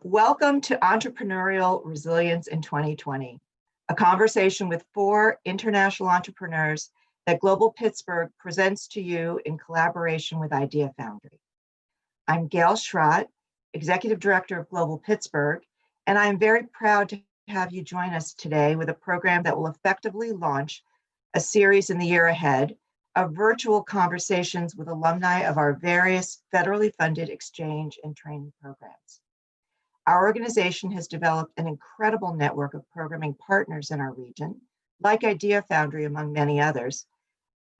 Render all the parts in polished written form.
Welcome to Entrepreneurial Resilience in 2020, a conversation with 4 international entrepreneurs that GlobalPittsburgh presents to you in collaboration with Idea Foundry. I'm Gail Schrott, Executive Director of GlobalPittsburgh, and I am very proud to have you join us today with a program that will effectively launch a series in the year ahead of virtual conversations with alumni of our various federally funded exchange and training programs. Our organization has developed an incredible network of programming partners in our region, like Idea Foundry among many others,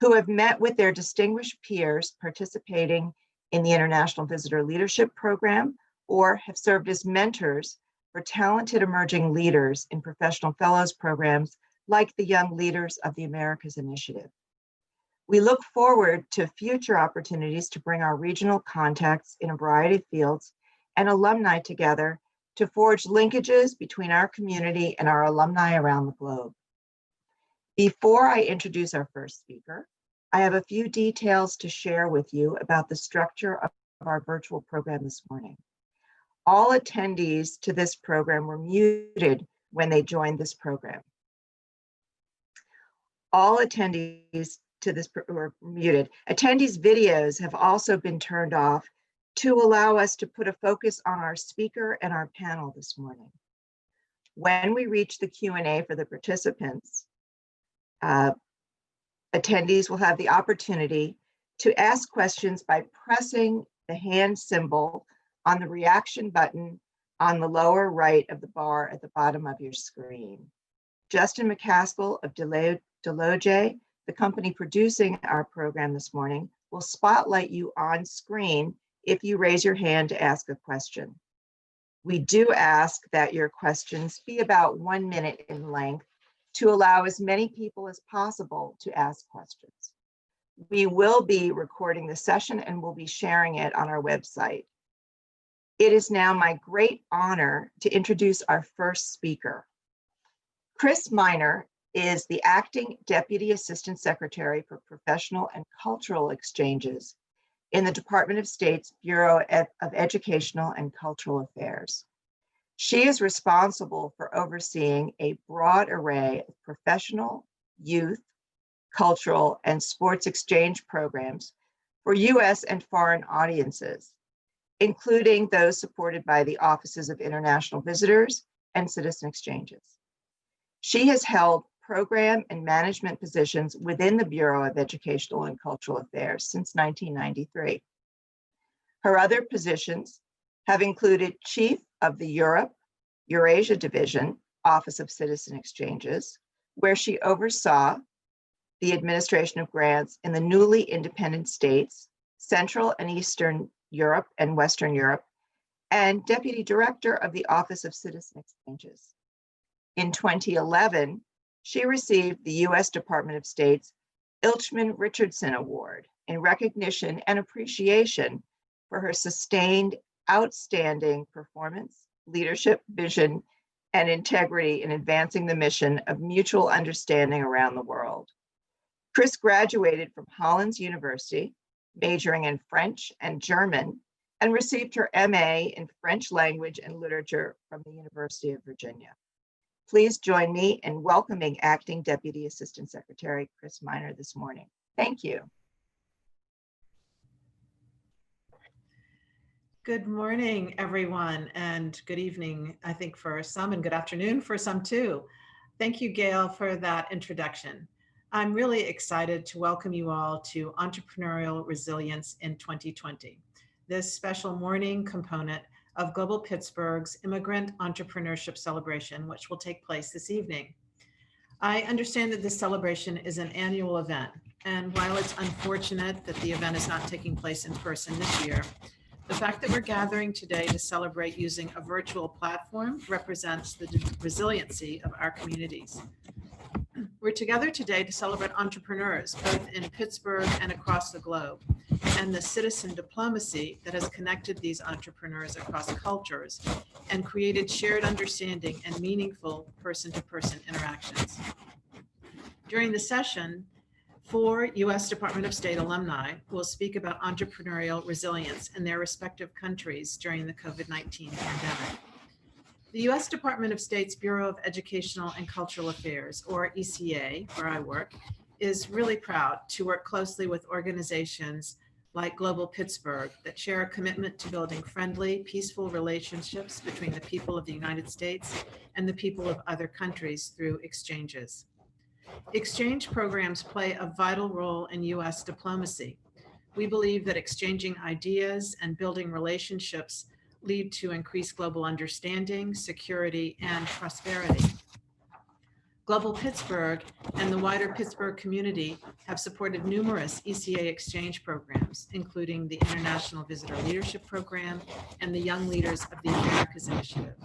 who have met with their distinguished peers participating in the International Visitor Leadership Program or have served as mentors for talented emerging leaders in professional fellows programs like the Young Leaders of the Americas Initiative. We look forward to future opportunities to bring our regional contacts in a variety of fields and alumni together to forge linkages between our community and our alumni around the globe. Before I introduce our first speaker, I have a few details to share with you about the structure of our virtual program this morning. All attendees to this program were muted when they joined this program. All attendees to this were muted. Attendees' videos have also been turned off to allow us to put a focus on our speaker and our panel this morning. When we reach the Q&A for the participants, attendees will have the opportunity to ask questions by pressing the hand symbol on the reaction button on the lower right of the bar at the bottom of your screen. Justin McCaskill of Deloge, the company producing our program this morning, will spotlight you on screen if you raise your hand to ask a question. We do ask that your questions be about 1 minute in length to allow as many people as possible to ask questions. We will be recording the session and we'll be sharing it on our website. It is now my great honor to introduce our first speaker. Chris Miner is the Acting Deputy Assistant Secretary for Professional and Cultural Exchanges in the Department of State's Bureau of Educational and Cultural Affairs. She is responsible for overseeing a broad array of professional, youth, cultural, and sports exchange programs for U.S. and foreign audiences, including those supported by the Offices of International Visitors and Citizen Exchanges. She has held program and management positions within the Bureau of Educational and Cultural Affairs since 1993. Her other positions have included Chief of the Eurasia Division, Office of Citizen Exchanges, where she oversaw the administration of grants in the newly independent states, Central and Eastern Europe and Western Europe, and Deputy Director of the Office of Citizen Exchanges. In 2011, she received the U.S. Department of State's Ilchman Richardson Award in recognition and appreciation for her sustained, outstanding performance, leadership, vision, and integrity in advancing the mission of mutual understanding around the world. Chris graduated from Hollins University, majoring in French and German, and received her MA in French language and literature from the University of Virginia. Please join me in welcoming Acting Deputy Assistant Secretary Chris Miner this morning. Thank you. Good morning, everyone, and good evening, I think, for some, and good afternoon for some too. Thank you, Gail, for that introduction. I'm really excited to welcome you all to Entrepreneurial Resilience in 2020, this special morning component of GlobalPittsburgh's Immigrant Entrepreneurship Celebration, which will take place this evening. I understand that this celebration is an annual event, and while it's unfortunate that the event is not taking place in person this year, the fact that we're gathering today to celebrate using a virtual platform represents the resiliency of our communities. We're together today to celebrate entrepreneurs, both in Pittsburgh and across the globe, and the citizen diplomacy that has connected these entrepreneurs across cultures and created shared understanding and meaningful person-to-person interactions. During the session, 4 U.S. Department of State alumni will speak about entrepreneurial resilience in their respective countries during the COVID-19 pandemic. The U.S. Department of State's Bureau of Educational and Cultural Affairs, or ECA, where I work, is really proud to work closely with organizations like GlobalPittsburgh that share a commitment to building friendly, peaceful relationships between the people of the United States and the people of other countries through exchanges. Exchange programs play a vital role in U.S. diplomacy. We believe that exchanging ideas and building relationships lead to increased global understanding, security, and prosperity. GlobalPittsburgh and the wider Pittsburgh community have supported numerous ECA exchange programs, including the International Visitor Leadership Program and the Young Leaders of the Americas Initiative.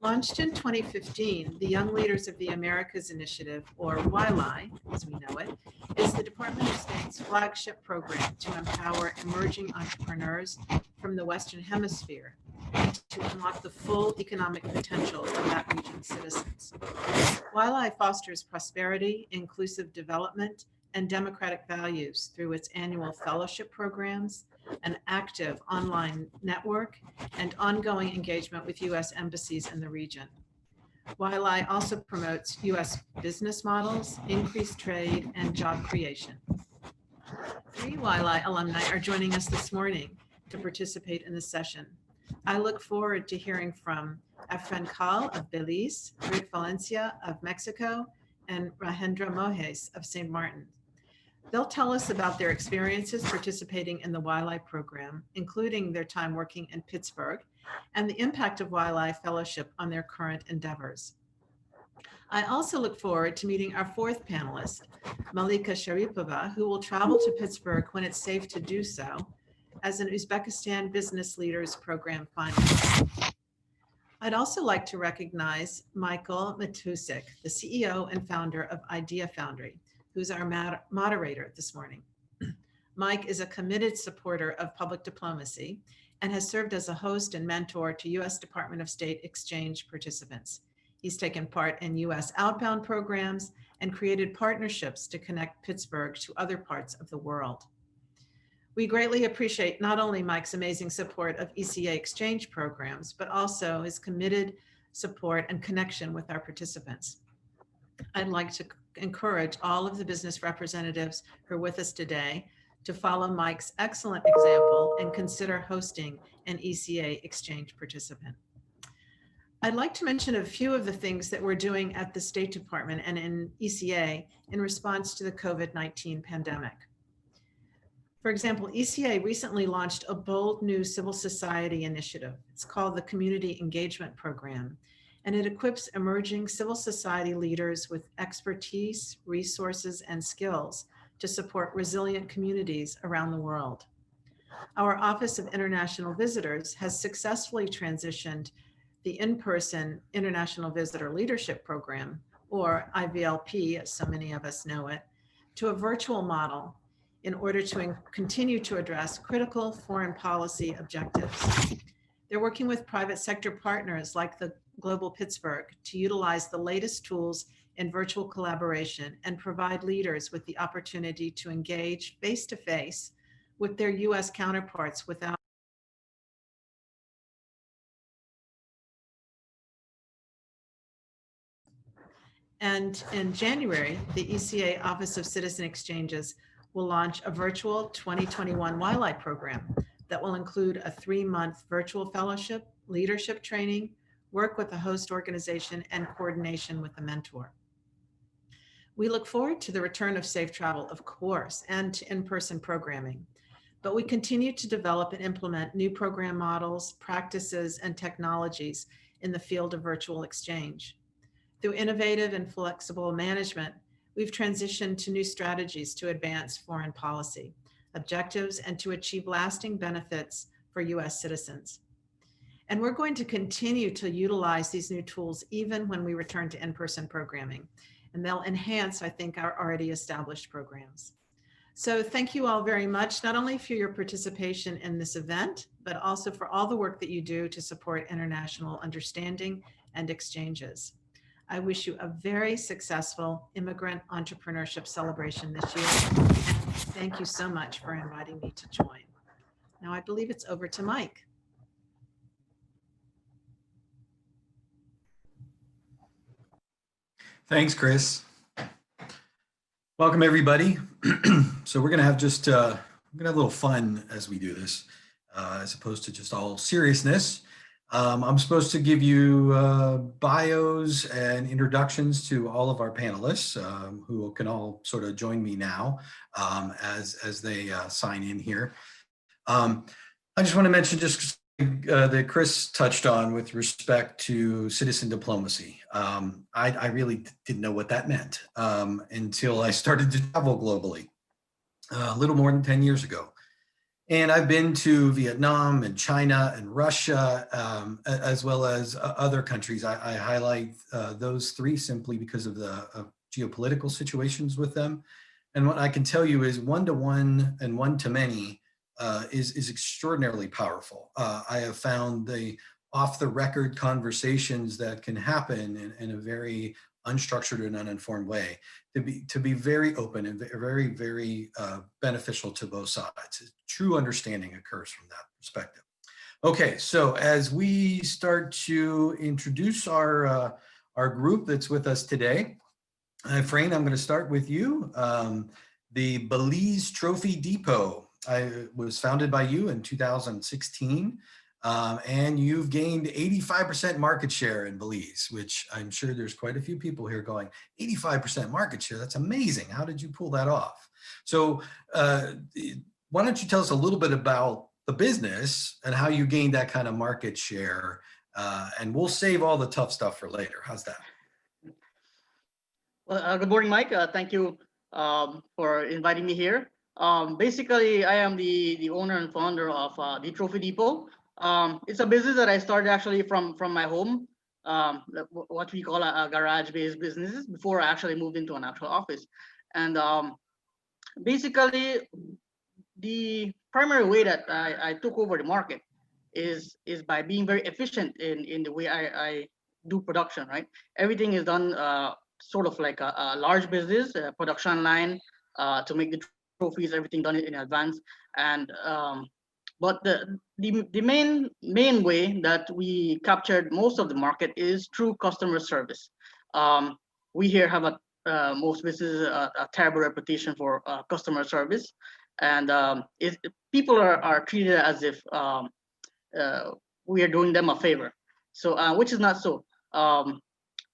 Launched in 2015, the Young Leaders of the Americas Initiative, or YLI, as we know it, is the Department of State's flagship program to empower emerging entrepreneurs from the Western Hemisphere to unlock the full economic potential of that region's citizens. YLI fosters prosperity, inclusive development, and democratic values through its annual fellowship programs, an active online network, and ongoing engagement with U.S. embassies in the region. YLI also promotes U.S. business models, increased trade, and job creation. 3 YLI alumni are joining us this morning to participate in this session. I look forward to hearing from Efren Kal of Belize, Rick Valencia of Mexico, and Rahendra Mohes of St. Martin. They'll tell us about their experiences participating in the YLI program, including their time working in Pittsburgh, and the impact of YLI Fellowship on their current endeavors. I also look forward to meeting our 4th panelist, Malika Sharipova, who will travel to Pittsburgh when it's safe to do so, as an Uzbekistan Business Leaders Program finalist. I'd also like to recognize Michael Matusik, the CEO and founder of Idea Foundry, who's our moderator this morning. Mike is a committed supporter of public diplomacy and has served as a host and mentor to U.S. Department of State exchange participants. He's taken part in U.S. outbound programs and created partnerships to connect Pittsburgh to other parts of the world. We greatly appreciate not only Mike's amazing support of ECA exchange programs, but also his committed support and connection with our participants. I'd like to encourage all of the business representatives who are with us today to follow Mike's excellent example and consider hosting an ECA exchange participant. I'd like to mention a few of the things that we're doing at the State Department and in ECA in response to the COVID-19 pandemic. For example, ECA recently launched a bold new civil society initiative. It's called the Community Engagement Program, and it equips emerging civil society leaders with expertise, resources, and skills to support resilient communities around the world. Our Office of International Visitors has successfully transitioned the in-person International Visitor Leadership Program, or IVLP, as so many of us know it, to a virtual model in order to continue to address critical foreign policy objectives. They're working with private sector partners like the GlobalPittsburgh to utilize the latest tools in virtual collaboration and provide leaders with the opportunity to engage face-to-face with their U.S. counterparts without And in January, the ECA Office of Citizen Exchanges will launch a virtual 2021 YLI program that will include a 3-month virtual fellowship, leadership training, work with a host organization, and coordination with a mentor. We look forward to the return of safe travel, of course, and to in-person programming, but we continue to develop and implement new program models, practices, and technologies in the field of virtual exchange. Through innovative and flexible management, we've transitioned to new strategies to advance foreign policy objectives and to achieve lasting benefits for U.S. citizens. And we're going to continue to utilize these new tools even when we return to in-person programming, and they'll enhance, I think, our already established programs. So thank you all very much, not only for your participation in this event, but also for all the work that you do to support international understanding and exchanges. I wish you a very successful immigrant entrepreneurship celebration this year. And thank you so much for inviting me to join. Now I believe it's over to Mike. Thanks, Chris. Welcome, everybody. So we're going to have a little fun as we do this, as opposed to just all seriousness. I'm supposed to give you bios and introductions to all of our panelists, who can all sort of join me now as they sign in here. I just want to mention just that Chris touched on with respect to citizen diplomacy. I really didn't know what that meant until I started to travel globally a little more than 10 years ago. And I've been to Vietnam and China and Russia, as well as other countries. I highlight those three simply because of the geopolitical situations with them. And what I can tell you is one-to-one and one-to-many is extraordinarily powerful. I have found the off-the-record conversations that can happen in a very unstructured and uninformed way to be very open and very, very beneficial to both sides. True understanding occurs from that perspective. Okay, so as we start to introduce our group that's with us today, Frayne, I'm going to start with you. The Belize Trophy Depot was founded by you in 2016. And you've gained 85% market share in Belize, which I'm sure there's quite a few people here going, 85% market share, that's amazing. How did you pull that off? So why don't you tell us a little bit about the business and how you gained that kind of market share, and we'll save all the tough stuff for later. How's that? Well, good morning, Mike. Thank you for inviting me here. Basically, I am the owner and founder of the Trophy Depot. It's a business that I started actually from my home, what we call a garage-based business, before I actually moved into an actual office. And basically, the primary way that I took over the market is by being very efficient in the way I do production, right? Everything is done sort of like a large business, a production line to make the trophies, everything done in advance. And but the main way that we captured most of the market is through customer service. We here have most businesses a terrible reputation for customer service, and people are treated as if we are doing them a favor. So which is not so.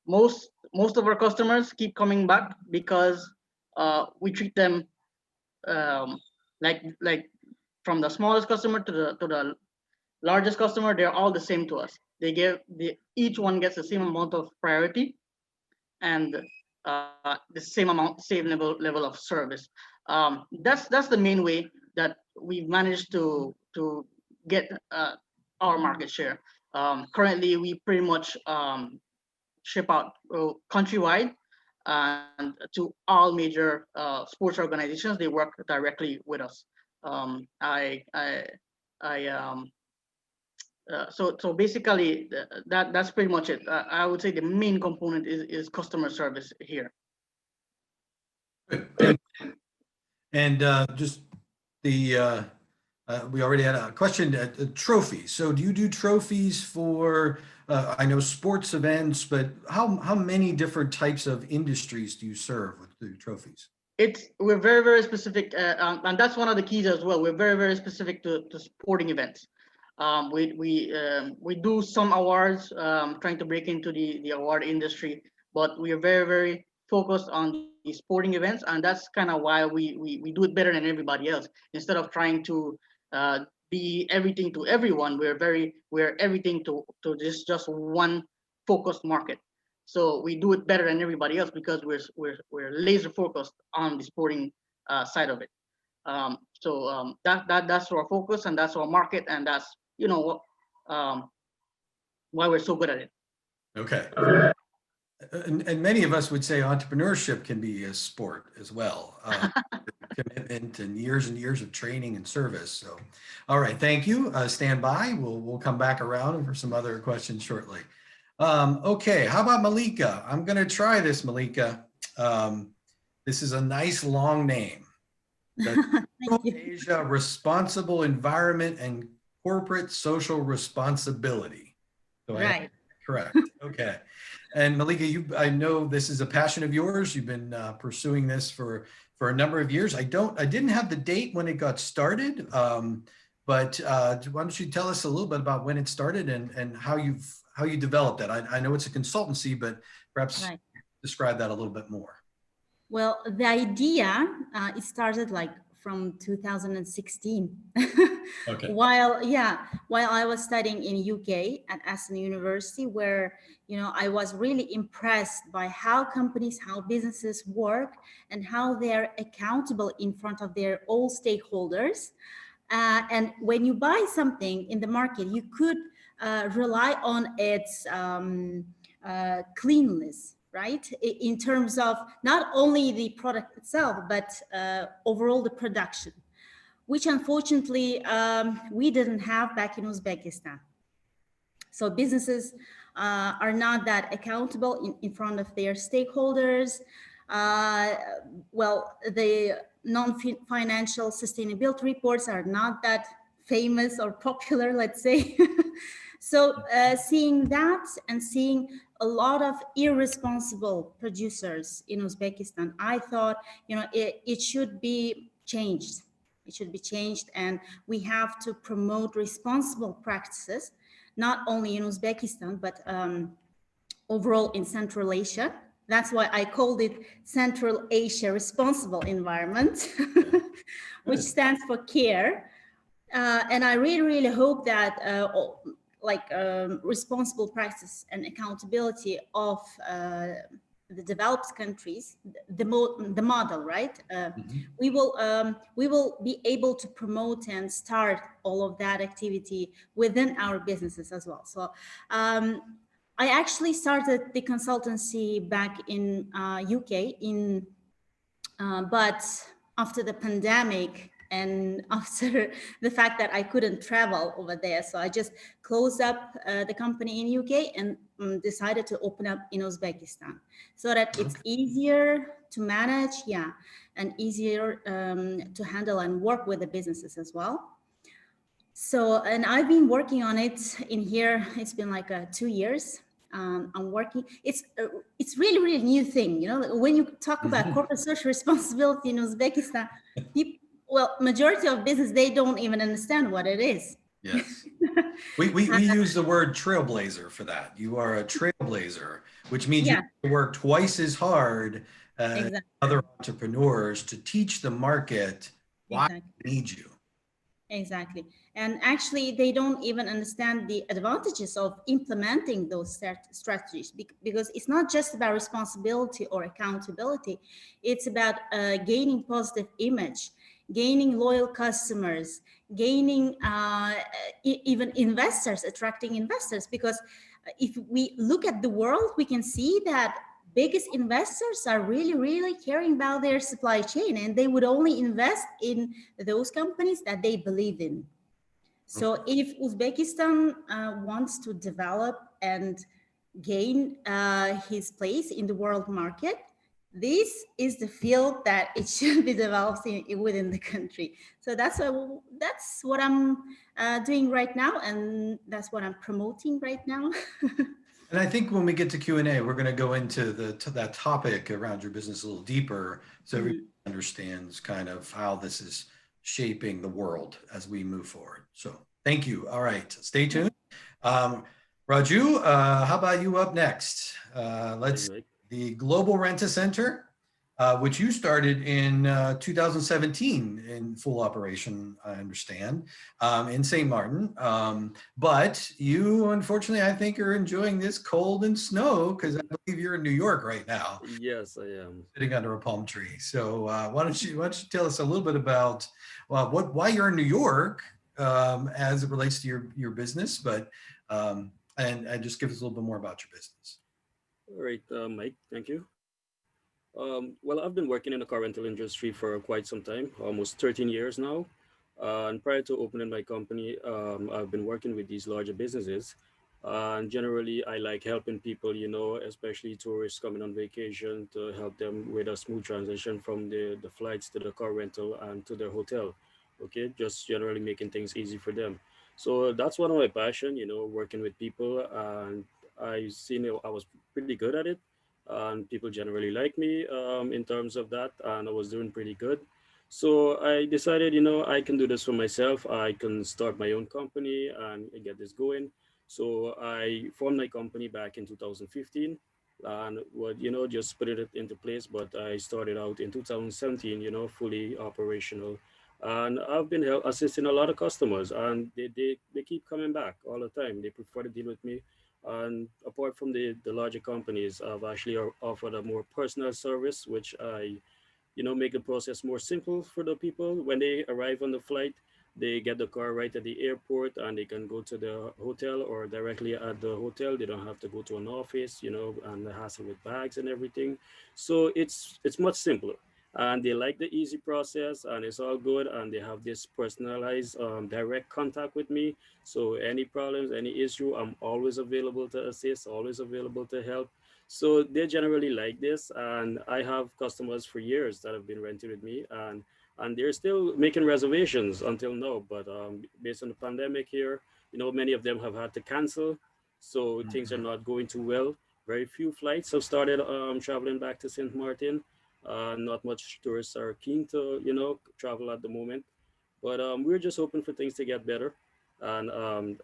Most of our customers keep coming back because we treat them like from the smallest customer to the largest customer, they're all the same to us. Each one gets the same amount of priority and the same level of service. That's the main way that we've managed to get our market share. Currently, we pretty much ship out countrywide and to all major sports organizations. They work directly with us. So basically that's pretty much it. I would say the main component is customer service here. Good. And just the we already had a question. Trophies. So do you do trophies for? I know sports events, but how many different types of industries do you serve with the trophies? We're very, very specific, and that's one of the keys as well. We're very, very specific to sporting events. We do some awards, trying to break into the award industry, but we are very, very focused on the sporting events, and that's kind of why we do it better than everybody else. Instead of trying to be everything to everyone, we're everything to just one focused market. So we do it better than everybody else because we're laser focused on the sporting side of it. That's our focus, and that's our market, and that's why we're so good at it. Okay. And many of us would say entrepreneurship can be a sport as well. Commitment and years of training and service. So, all right, thank you. Stand by. We'll come back around for some other questions shortly. Okay, how about Malika? I'm going to try this, Malika. This is a nice long name. Asia Responsible Environment and Corporate Social Responsibility. So right. Correct. Okay. And Malika, I know this is a passion of yours. You've been pursuing this for a number of years. I didn't have the date when it got started, but why don't you tell us a little bit about when it started and how you developed that? I know it's a consultancy, but perhaps Right. describe that a little bit more. Well, the idea, it started like from 2016. Okay. While I was studying in UK at Aston University, where, you know, I was really impressed by how companies, how businesses work and how they're accountable in front of their all stakeholders. And when you buy something in the market, you could rely on its cleanliness, right? In terms of not only the product itself, but overall the production, which unfortunately we didn't have back in Uzbekistan. So businesses are not that accountable in front of their stakeholders. Well, the non-financial sustainability reports are not that famous or popular, let's say. So seeing that and seeing a lot of irresponsible producers in Uzbekistan, I thought, you know, it should be changed. It should be changed, and we have to promote responsible practices, not only in Uzbekistan, but overall in Central Asia. That's why I called it Central Asia Responsible Environment, which stands for CARE. And I really, really hope that responsible practice and accountability of the developed countries, the model, right? We will be able to promote and start all of that activity within our businesses as well. So I actually started the consultancy back in UK, but after the pandemic and after the fact that I couldn't travel over there, so I just closed up the company in UK and decided to open up in Uzbekistan, so that it's easier to manage, and easier to handle and work with the businesses as well. So, and I've been working on it in here. It's been like 2 years. I'm working. It's really, really new thing. You know, when you talk about corporate social responsibility in Uzbekistan, people, well, majority of business, they don't even understand what it is. Yes. We use the word trailblazer for that. You are a trailblazer, which means you have to work twice as hard as other entrepreneurs to teach the market why they need you. Exactly. And actually, they don't even understand the advantages of implementing those strategies, because it's not just about responsibility or accountability. It's about gaining positive image, gaining loyal customers, gaining even investors, attracting investors. Because if we look at the world, we can see that biggest investors are really, really caring about their supply chain, and they would only invest in those companies that they believe in. So if Uzbekistan wants to develop and gain his place in the world market, this is the field that it should be developed within the country. So that's what I'm doing right now, and that's what I'm promoting right now. And I think when we get to Q&A, we're going to go into that topic around your business a little deeper, so everybody understands kind of how this is shaping the world as we move forward. So thank you. All right, stay tuned. Raju, how about you up next? Let's the Global Rent-A-Center, which you started in 2017 in full operation, I understand, in St. Martin. But you, unfortunately, I think are enjoying this cold and snow, because I believe you're in New York right now. Yes, I am. Sitting under a palm tree. So why don't you tell us a little bit about why you're in New York as it relates to your business, but and just give us a little bit more about your business. All right, Mike, thank you. Well, I've been working in the car rental industry for quite some time, almost 13 years now. And prior to opening my company, I've been working with these larger businesses. And generally, I like helping people, you know, especially tourists coming on vacation, to help them with a smooth transition from the flights to the car rental and to their hotel. Okay, just generally making things easy for them. So that's one of my passion, you know, working with people. And I seen I was pretty good at it, and people generally like me in terms of that, and I was doing pretty good. So I decided, I can do this for myself. I can start my own company and get this going. So I formed my company back in 2015 and what, just put it into place. But I started out in 2017, fully operational. And I've been assisting a lot of customers, and they keep coming back all the time. They prefer to deal with me. And apart from the larger companies, I've actually offered a more personal service, which I make the process more simple for the people. When they arrive on the flight, they get the car right at the airport and they can go to the hotel or directly at the hotel. They don't have to go to an office, and the hassle with bags and everything. So it's much simpler. And they like the easy process and it's all good. And they have this personalized, direct contact with me. So any problems, any issue, I'm always available to assist, always available to help. So they generally like this, and I have customers for years that have been renting with me, and they're still making reservations until now. But based on the pandemic here, many of them have had to cancel, so things are not going too well. Very few flights have started traveling back to St. Martin. Not much tourists are keen to travel at the moment. But we're just hoping for things to get better, and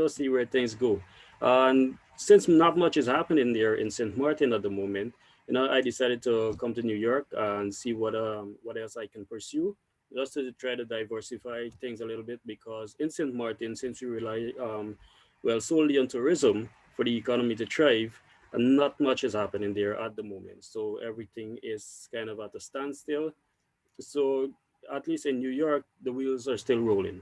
see where things go. And since not much is happening there in St. Martin at the moment, I decided to come to New York and see what else I can pursue, just to try to diversify things a little bit. Because in St. Martin, since we rely well solely on tourism for the economy to thrive, and not much is happening there at the moment. So everything is kind of at a standstill. So at least in New York, the wheels are still rolling.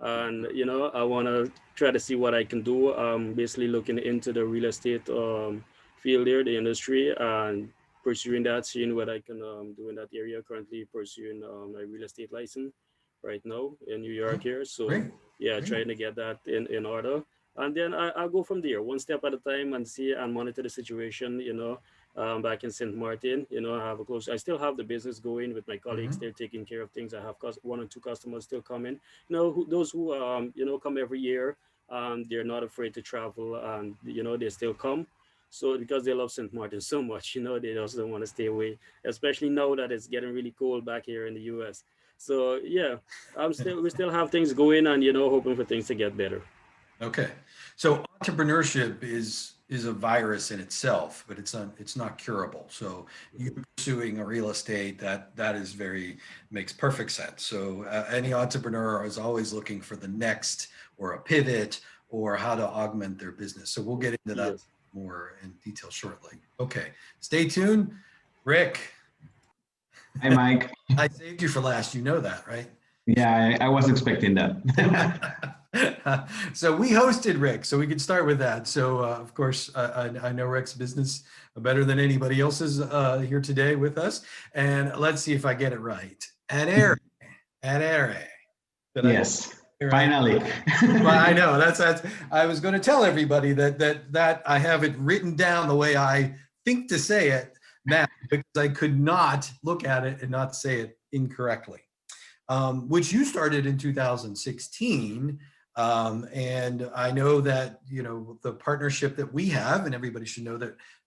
And I want to try to see what I can do. Basically looking into the real estate field there, the industry, and pursuing that, seeing what I can do in that area. Currently pursuing a real estate license right now in New York here. So Great. yeah, Great. trying to get that in order. And then I'll go from there, one step at a time, and see and monitor the situation, back in St. Martin. I still have the business going with my colleagues. They're taking care of things. I have one or two customers still coming. Those who come every year. They're not afraid to travel, and they still come. So because they love St. Martin so much, they also don't want to stay away, especially now that it's getting really cold back here in the U.S. So yeah, we still have things going, and hoping for things to get better. Okay, so entrepreneurship is a virus in itself, but it's not curable. So you pursuing a real estate that is makes perfect sense. So any entrepreneur is always looking for the next or a pivot or how to augment their business. So we'll get into that more in detail shortly. Okay, stay tuned, Rick. Hi, Mike. I saved you for last. You know that, right? Yeah, I was expecting that. So we hosted Rick, so we could start with that. So of course, I know Rick's business better than anybody else's here today with us. And let's see if I get it right. Adere. Yes, finally. Well, I know that's. I was going to tell everybody that I have it written down the way I think to say it now, because I could not look at it and not say it incorrectly. Which you started in 2016. And I know that, the partnership that we have, and everybody should know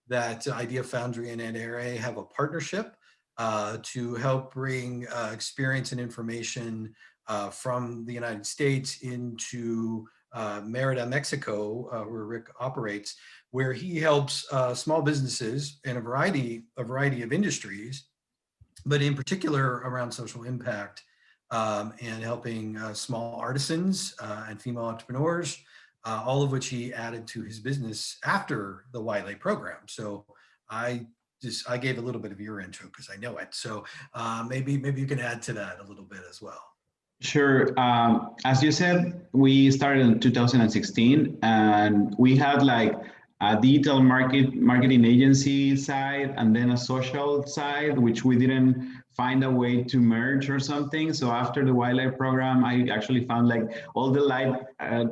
that Idea Foundry and Adere have a partnership to help bring experience and information from the United States into Merida, Mexico, where Rick operates, where he helps small businesses in a variety of industries, but in particular around social impact. And helping small artisans and female entrepreneurs, all of which he added to his business after the Wiley program. So I gave a little bit of your intro because I know it. So maybe you can add to that a little bit as well. Sure. As you said, we started in 2016, and we had like a digital marketing agency side and then a social side, which we didn't find a way to merge or something. So after the wildlife program, I actually found like all the light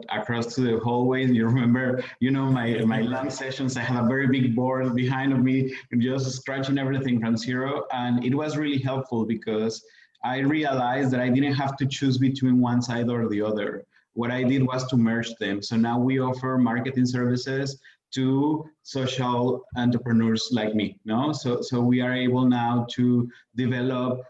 across the hallways. You remember, my lunch sessions, I had a very big board behind of me, just scratching everything from zero. And it was really helpful because I realized that I didn't have to choose between one side or the other. What I did was to merge them. So now we offer marketing services to social entrepreneurs like me. No, so we are able now to develop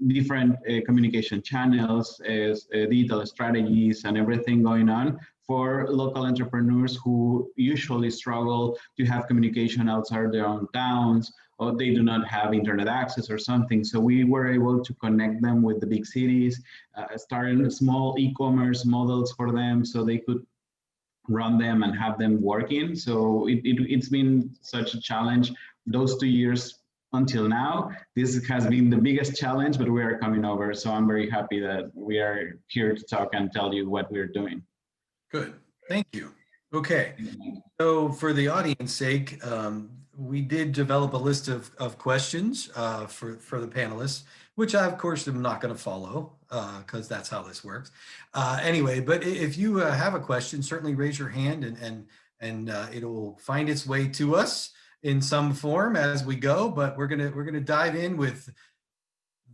different communication channels, digital strategies, and everything going on for local entrepreneurs who usually struggle to have communication outside their own towns, or they do not have internet access or something. So we were able to connect them with the big cities, starting small e-commerce models for them so they could run them and have them working. So it's been such a challenge those 2 years until now. This has been the biggest challenge, but we are coming over. So I'm very happy that we are here to talk and tell you what we're doing. Good, thank you. Okay, so for the audience sake, we did develop a list of questions for the panelists, which I, of course, am not going to follow because that's how this works. Anyway, but if you have a question, certainly raise your hand and it'll find its way to us in some form as we go. But we're gonna dive in with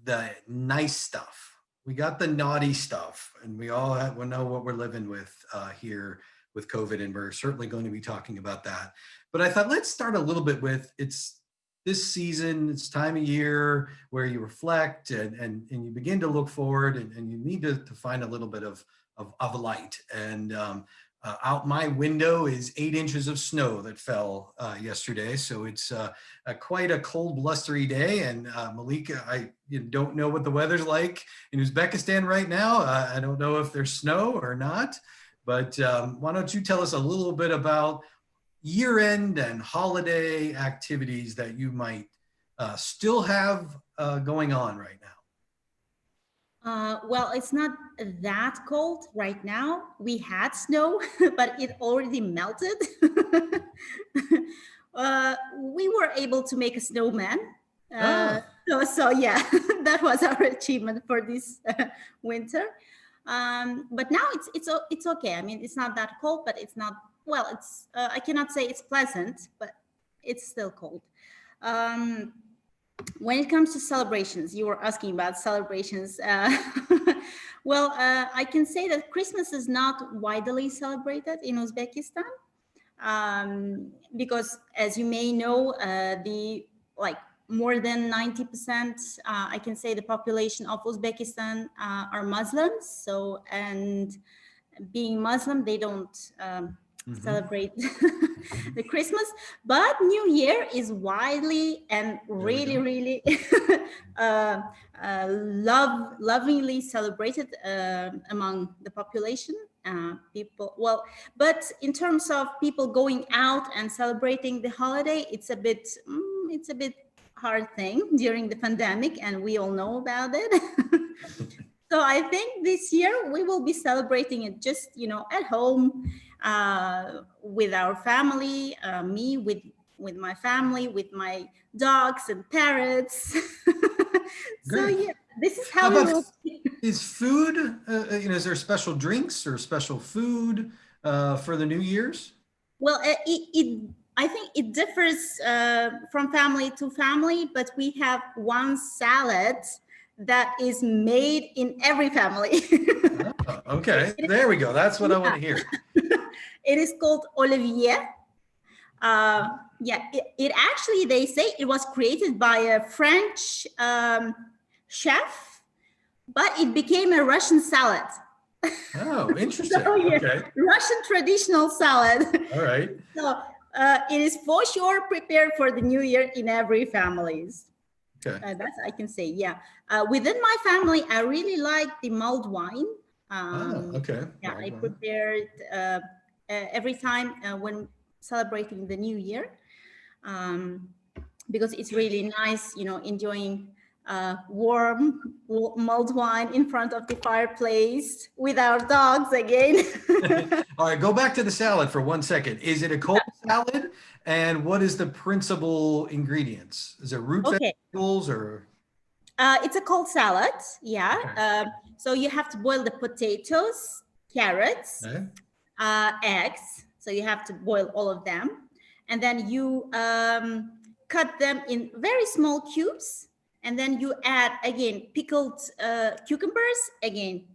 the nice stuff. We got the naughty stuff, and we know what we're living with here with COVID, and we're certainly going to be talking about that. But I thought let's start a little bit with it's this season, it's time of year where you reflect and you begin to look forward, and you need to find a little bit of light. And out my window is 8 inches of snow that fell yesterday. So it's quite a cold, blustery day. And Malika, I don't know what the weather's like in Uzbekistan right now. I don't know if there's snow or not. But why don't you tell us a little bit about year-end and holiday activities that you might still have going on right now? Well, it's not that cold right now. We had snow, but it already melted. We were able to make a snowman. So yeah, that was our achievement for this winter. But now it's okay. I mean, it's not that cold, but it's not, well, it's, I cannot say it's pleasant, but it's still cold. When it comes to celebrations, you were asking about celebrations. Well, I can say that Christmas is not widely celebrated in Uzbekistan because, as you may know, more than 90%, I can say the population of Uzbekistan are Muslims. So, and being Muslim, they don't celebrate the Christmas, but New Year is widely and really lovingly celebrated among the population. People, well, but in terms of people going out and celebrating the holiday, it's a bit hard thing during the pandemic, and we all know about it. So I think this year we will be celebrating it just, at home with our family, me with my family, with my dogs and parrots. So yeah, this is how we will. Is food, is there special drinks or special food for the New Year's? Well, I think it differs from family to family, but we have one salad that is made in every family. Oh, okay, there we go. That's what I want to hear. It is called Olivier. It actually, they say it was created by a French chef, but it became a Russian salad. Oh, interesting. So, yeah, okay. Russian traditional salad. All right. So it is for sure prepared for the New Year in every families. Okay. That's I can say, yeah. Within my family, I really like the mulled wine. Okay. Yeah, I prepared every time when celebrating the New Year, because it's really nice, enjoying warm mulled wine in front of the fireplace with our dogs again. All right, go back to the salad for 1 second. Is it a cold salad? And what is the principal ingredients? Is it root vegetables or? It's a cold salad, yeah. Okay. So you have to boil the potatoes, carrots, eggs. So you have to boil all of them. And then you cut them in very small cubes. And then you add, again, pickled cucumbers, again,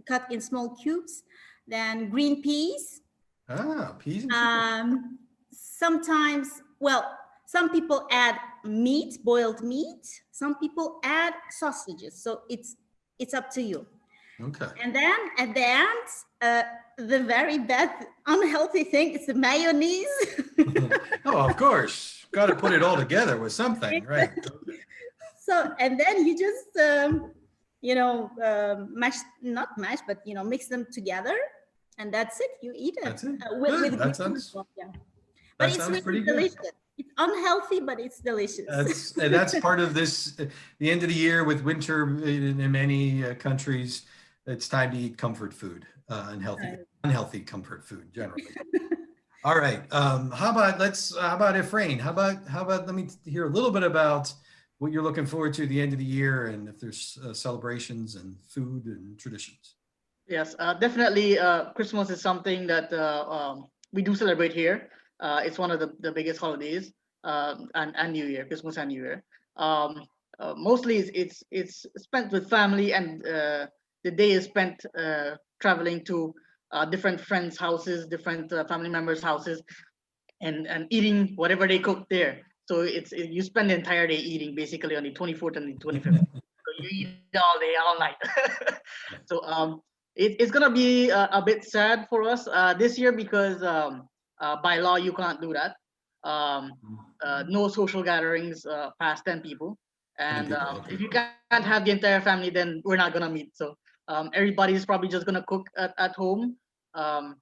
cut in small cubes. Then green peas, Ah, peas and Sometimes, well, some people add meat, boiled meat. Some people add sausages. So it's up to you. Okay. And then at the end, the very bad, unhealthy thing is the mayonnaise. Oh, of course. Got to put it all together with something, right? So, and then you just, mash, not mash, but, mix them together. And that's it. You eat it. That's it. With Good. That green sounds, as well, yeah. But that it's sounds really pretty good. delicious. It's unhealthy, but it's delicious. That's part of this, the end of the year with winter in many countries. It's time to eat comfort food, unhealthy comfort food generally. All right. How about Efrain? How about let me hear a little bit about what you're looking forward to at the end of the year, and if there's celebrations and food and traditions. Yes, definitely. Christmas is something that we do celebrate here. It's one of the biggest holidays, and New Year, Christmas and New Year. Mostly it's spent with family, and the day is spent traveling to different friends' houses, different family members' houses, and eating whatever they cook there. So you spend the entire day eating, basically, on the 24th and the 25th. So you eat all day, all night. So it's gonna be a bit sad for us this year, because by law you can't do that. No social gatherings past 10 people, and Okay. if you can't have the entire family, then we're not gonna meet. So everybody's probably just gonna cook at home. Um,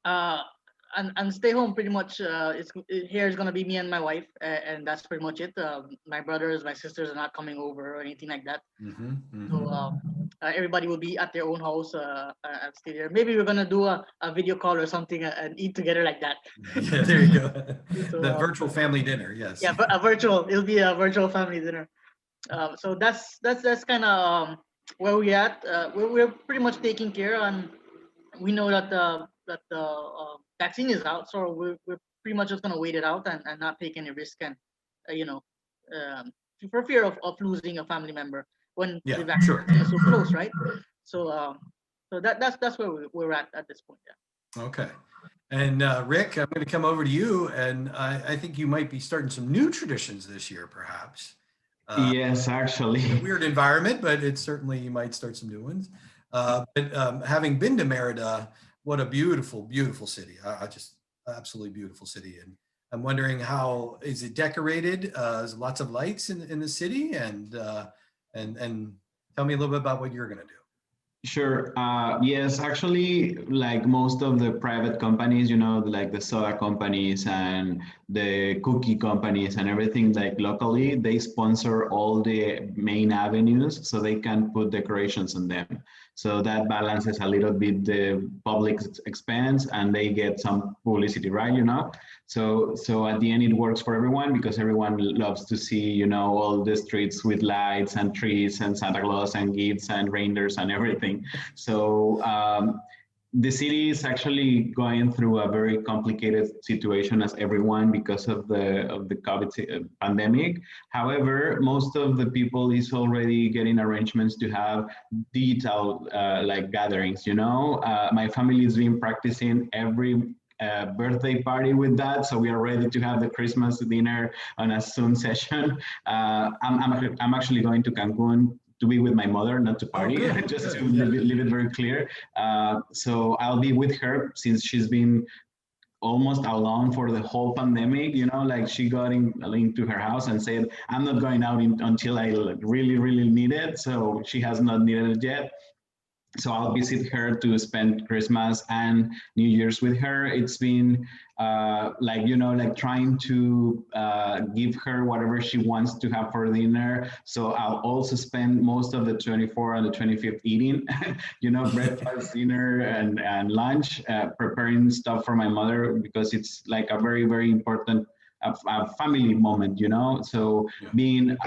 uh, and stay home pretty much. Here is gonna be me and my wife, and that's pretty much it. My brothers, my sisters are not coming over or anything like that. So everybody will be at their own house and stay there. Maybe we're gonna do a video call or something and eat together like that. Yeah, there you go. So, The virtual family dinner, yes. Yeah, but it'll be a virtual family dinner. So that's kind of where we at. We're pretty much taking care, and we know that the vaccine is out, so we're pretty much just gonna wait it out and not take any risk, and you know, um, for fear of losing a family member when Yeah, the vaccine sure. is so close, right? So that's where we're at this point. Yeah. Okay. And Rick, I'm going to come over to you, and I think you might be starting some new traditions this year, perhaps. Yes, actually. In a weird environment, but it's certainly, you might start some new ones. But having been to Merida, what a beautiful, beautiful city. I just absolutely beautiful city. And I'm wondering, how is it decorated? There's lots of lights in the city, and tell me a little bit about what you're going to do. Sure. Yes, actually, like most of the private companies, like the soda companies and the cookie companies and everything, like locally, they sponsor all the main avenues so they can put decorations on them. So that balances a little bit the public expense, and they get some publicity, right? So at the end, it works for everyone, because everyone loves to see, all the streets with lights and trees and Santa Claus and gifts and reindeers and everything. So the city is actually going through a very complicated situation, as everyone, because of the COVID pandemic. However, most of the people is already getting arrangements to have digital like gatherings. My family has been practicing every birthday party with that, so we are ready to have the Christmas dinner on a Zoom session. I'm actually going to Cancun to be with my mother, not to party, just to leave it very clear. So I'll be with her, since she's been almost alone for the whole pandemic. Like she got into her house and said, I'm not going out until I really, really need it. So she has not needed it yet. So I'll visit her to spend Christmas and New Year's with her. It's been like trying to give her whatever she wants to have for dinner. So I'll also spend most of the 24th and the 25th eating, breakfast, dinner, and lunch, preparing stuff for my mother, because it's like a very, very important a family moment, you know. So Yeah. being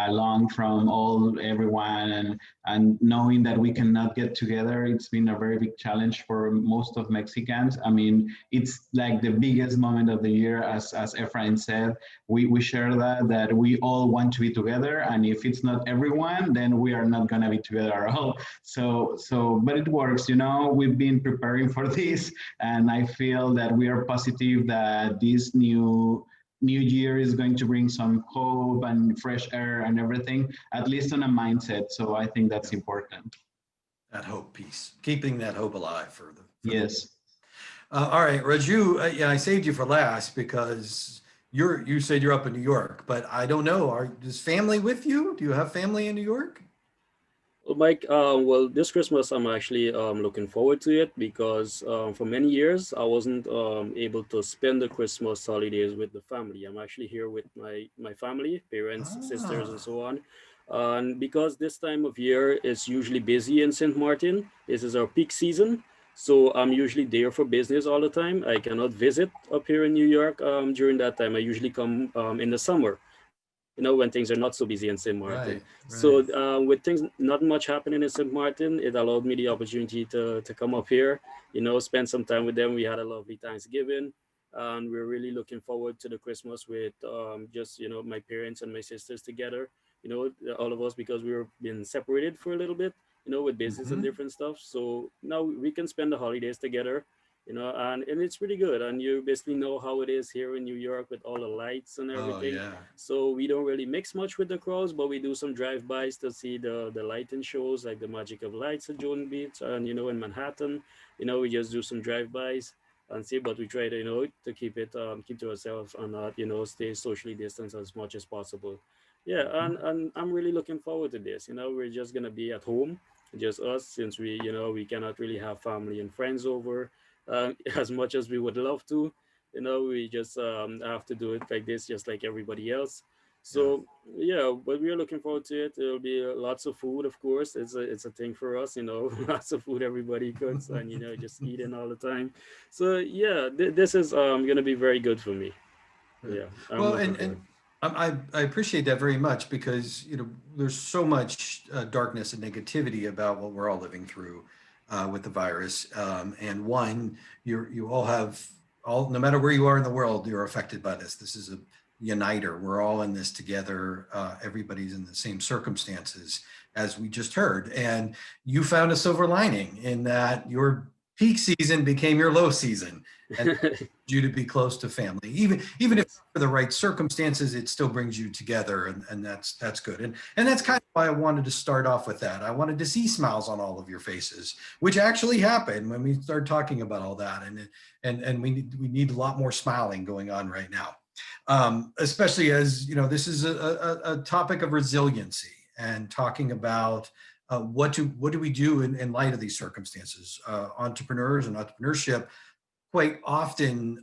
along from everyone and knowing that we cannot get together, it's been a very big challenge for most of Mexicans. I mean, it's like the biggest moment of the year, as Efrain said. We share that we all want to be together, and if it's not everyone, then we are not gonna be together at all. But it works, you know. We've been preparing for this, and I feel that we are positive that this new year is going to bring some hope and fresh air and everything, at least on a mindset. So I think that's important. That hope piece, keeping that hope alive for the. Yes. All right, Raju, yeah, I saved you for last because you said you're up in New York, but I don't know. Is family with you? Do you have family in New York? Well, Mike, well, this Christmas I'm actually looking forward to it because for many years I wasn't able to spend the Christmas holidays with the family. I'm actually here with my family, parents, sisters, and so on. And because this time of year is usually busy in St. Martin, this is our peak season. So I'm usually there for business all the time. I cannot visit up here in New York during that time. I usually come in the summer, when things are not so busy in St. Martin. Right, So with things not much happening in St. Martin, it allowed me the opportunity to come up here, spend some time with them. We had a lovely Thanksgiving, and we're really looking forward to the Christmas with just, my parents and my sisters together, all of us, because we were being separated for a little bit, with business and different stuff. So now we can spend the holidays together, and it's pretty good. And you basically know how it is here in New York with all the lights and Oh, everything. yeah. So we don't really mix much with the crowds, but we do some drive-bys to see the lighting shows, like the Magic of Lights at Joan Beach, and in Manhattan, we just do some drive-bys and see. But we try to to keep to ourselves and not stay socially distanced as much as possible. Yeah, and I'm really looking forward to this. We're just gonna be at home, just us, since we cannot really have family and friends over as much as we would love to. We just have to do it like this, just like everybody else. So yeah, but we are looking forward to it. There'll be lots of food, of course. It's a thing for us, lots of food everybody cooks, and just eating all the time. So yeah, this is gonna be very good for me. Yeah, I'm Well, looking and forward. I appreciate that very much because there's so much darkness and negativity about what we're all living through with the virus. And one, you all have no matter where you are in the world, you're affected by this. This is a uniter. We're all in this together. Everybody's in the same circumstances as we just heard. And you found a silver lining in that your peak season became your low season. And you to be close to family, even if for the right circumstances, it still brings you together, and that's good. And that's kind of why I wanted to start off with that. I wanted to see smiles on all of your faces, which actually happened when we started talking about all that, and we need a lot more smiling going on right now, especially as this is a topic of resiliency and talking about what do we do in light of these circumstances. Entrepreneurs and entrepreneurship quite often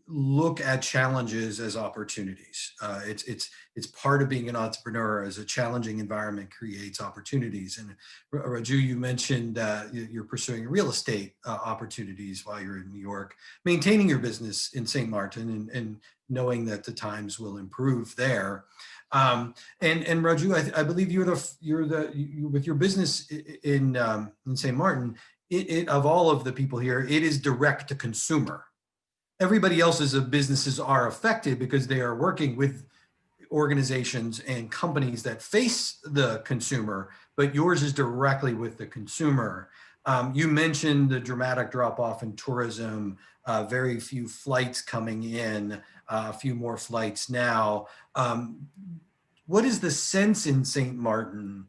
look at challenges as opportunities. It's part of being an entrepreneur. As a challenging environment creates opportunities. And Raju, you mentioned you're pursuing real estate opportunities while you're in New York, maintaining your business in St. Martin and knowing that the times will improve there. And Raju, I believe you with your business in St. Martin. It of all of the people here, it is direct to consumer. Everybody else's businesses are affected because they are working with organizations and companies that face the consumer, but yours is directly with the consumer. You mentioned the dramatic drop off in tourism, very few flights coming in, a few more flights now. What is the sense in St. Martin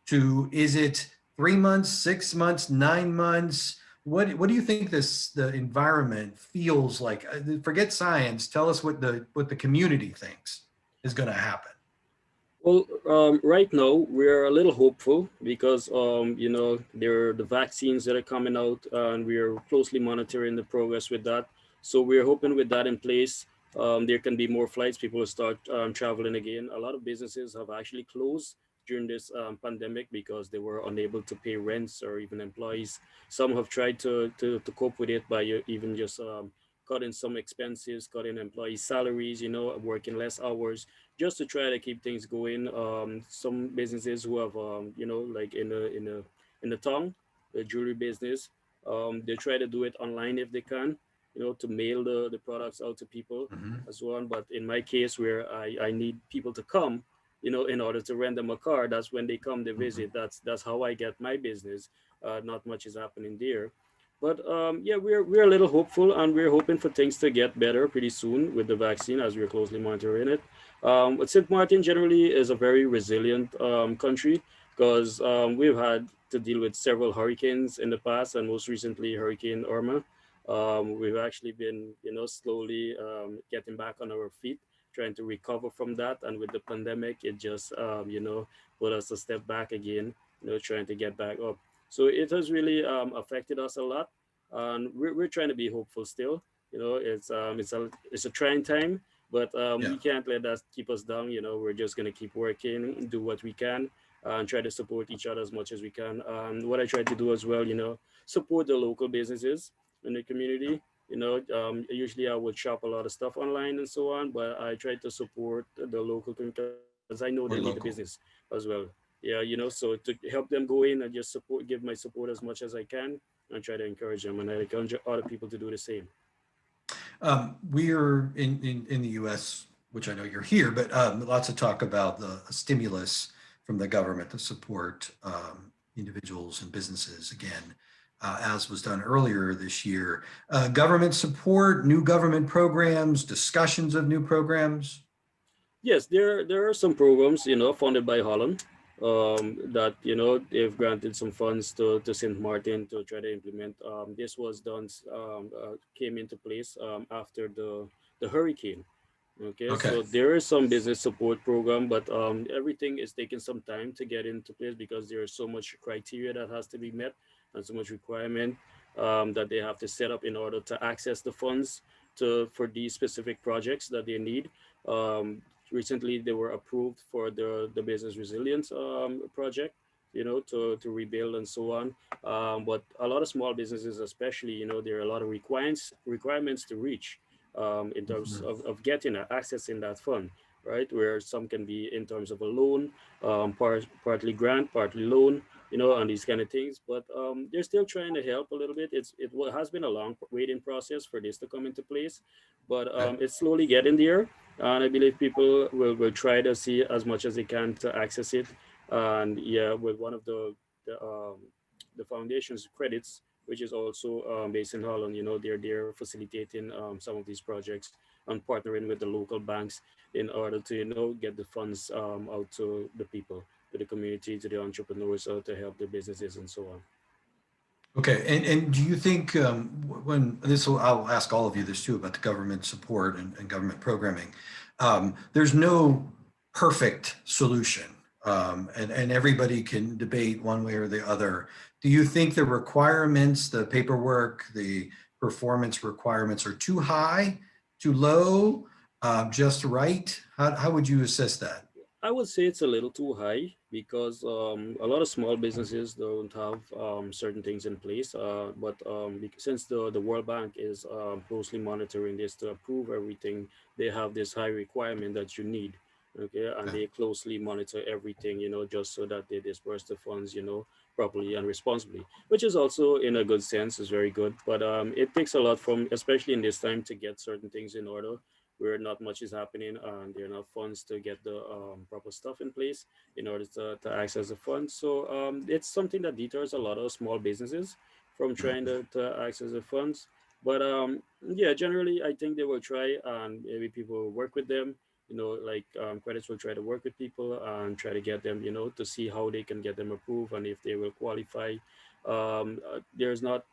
is it 3 months, 6 months, 9 months? What do you think the environment feels like? Forget science. Tell us what the community thinks is going to happen. Well, right now we're a little hopeful because there are the vaccines that are coming out, and we're closely monitoring the progress with that. So we're hoping with that in place, there can be more flights. People will start traveling again. A lot of businesses have actually closed during this pandemic because they were unable to pay rents or even employees. Some have tried to cope with it by even just cutting some expenses, cutting employee salaries, working less hours, just to try to keep things going. Some businesses who have, like in the tongue, the jewelry business, they try to do it online if they can, to mail the products out to people Mhm. and so on. But in my case, where I need people to come, in order to rent them a car, that's when they come, they Mhm. visit. That's how I get my business. Not much is happening there. But yeah, we're a little hopeful, and we're hoping for things to get better pretty soon with the vaccine, as we're closely monitoring it. But St. Martin generally is a very resilient country, because we've had to deal with several hurricanes in the past, and most recently Hurricane Irma. We've actually been, slowly getting back on our feet, trying to recover from that. And with the pandemic, it just, put us a step back again, trying to get back up. So it has really affected us a lot, and we're trying to be hopeful still. It's a trying time, but Yeah. we can't let that keep us down. We're just gonna keep working, do what we can, and try to support each other as much as we can. What I try to do as well, support the local businesses in the community. Usually I would shop a lot of stuff online and so on, but I try to support the local community because I know they need the Or business local. as well. Yeah, so to help them go in and just support, give my support as much as I can, and try to encourage them, and I encourage other people to do the same. We're in the US, which I know you're here, but lots of talk about the stimulus from the government to support individuals and businesses again, as was done earlier this year. Government support, new government programs, discussions of new programs. Yes, there are some programs, funded by Holland, that they've granted some funds to St. Martin to try to implement. This was done, came into place after the hurricane. Okay, Okay. so there is some business support program, but everything is taking some time to get into place, because there is so much criteria that has to be met, and so much requirement that they have to set up in order to access the funds for these specific projects that they need. Um, Recently, they were approved for the business resilience project, to rebuild and so on. But a lot of small businesses, especially, there are a lot of requirements to reach, in terms Mhm. of getting accessing that fund, right? Where some can be in terms of a loan, partly grant, partly loan, and these kind of things. But they're still trying to help a little bit. Has been a long waiting process for this to come into place, but Okay. it's slowly getting there, and I believe people will try to see as much as they can to access it. And yeah, with one of the foundation's credits, which is also based in Holland. They're facilitating some of these projects and partnering with the local banks in order to get the funds out to the people, to the community, to the entrepreneurs, to help the businesses and so on. Okay, and do you think when this will, I'll ask all of you this too about the government support and government programming. There's no perfect solution, and everybody can debate one way or the other. Do you think the requirements, the paperwork, the performance requirements are too high, too low, just right? How would you assess that? I would say it's a little too high, because a lot of small businesses don't have certain things in place. But since the World Bank is closely monitoring this to approve everything, they have this high requirement that you need. Okay, and Okay. they closely monitor everything, just so that they disperse the funds, properly and responsibly, which is also in a good sense is very good. But it takes a lot from, especially in this time, to get certain things in order, where not much is happening and there are not funds to get the proper stuff in place in order to access the funds. So it's something that deters a lot of small businesses from trying to access the funds. But yeah, generally, I think they will try, and maybe people will work with them. Like credits will try to work with people and try to get them, to see how they can get them approved and if they will qualify. There's not,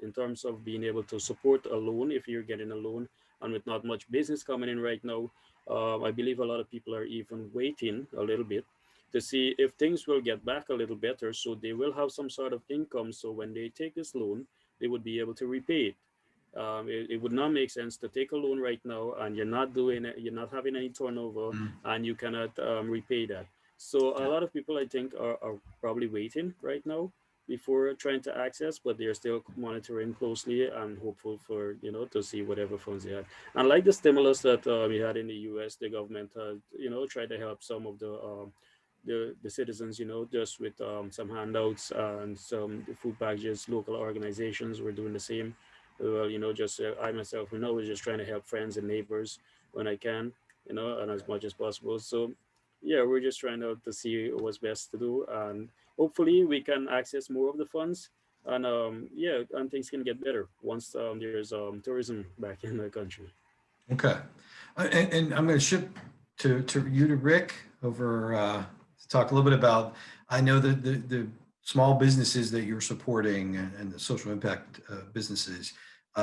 in terms of being able to support a loan, if you're getting a loan, and with not much business coming in right now, I believe a lot of people are even waiting a little bit to see if things will get back a little better, so they will have some sort of income. So when they take this loan, they would be able to repay it. It would not make sense to take a loan right now and you're not doing it, you're not having any turnover, Mm, and you cannot repay that. So a yeah. lot of people, I think, are probably waiting right now, before trying to access, but they're still monitoring closely and hopeful for, to see whatever funds they had. And like the stimulus that we had in the US, the government had, tried to help some of the citizens, just with some handouts and some food packages. Local organizations were doing the same. Well, just I myself, was just trying to help friends and neighbors when I can, and as much as possible. So, yeah, we're just trying to see what's best to do, and hopefully we can access more of the funds, and yeah, and things can get better once there's tourism back in the country. Okay. And I'm going to shift to you, to Rick, over to talk a little bit about, I know that the small businesses that you're supporting and the social impact businesses,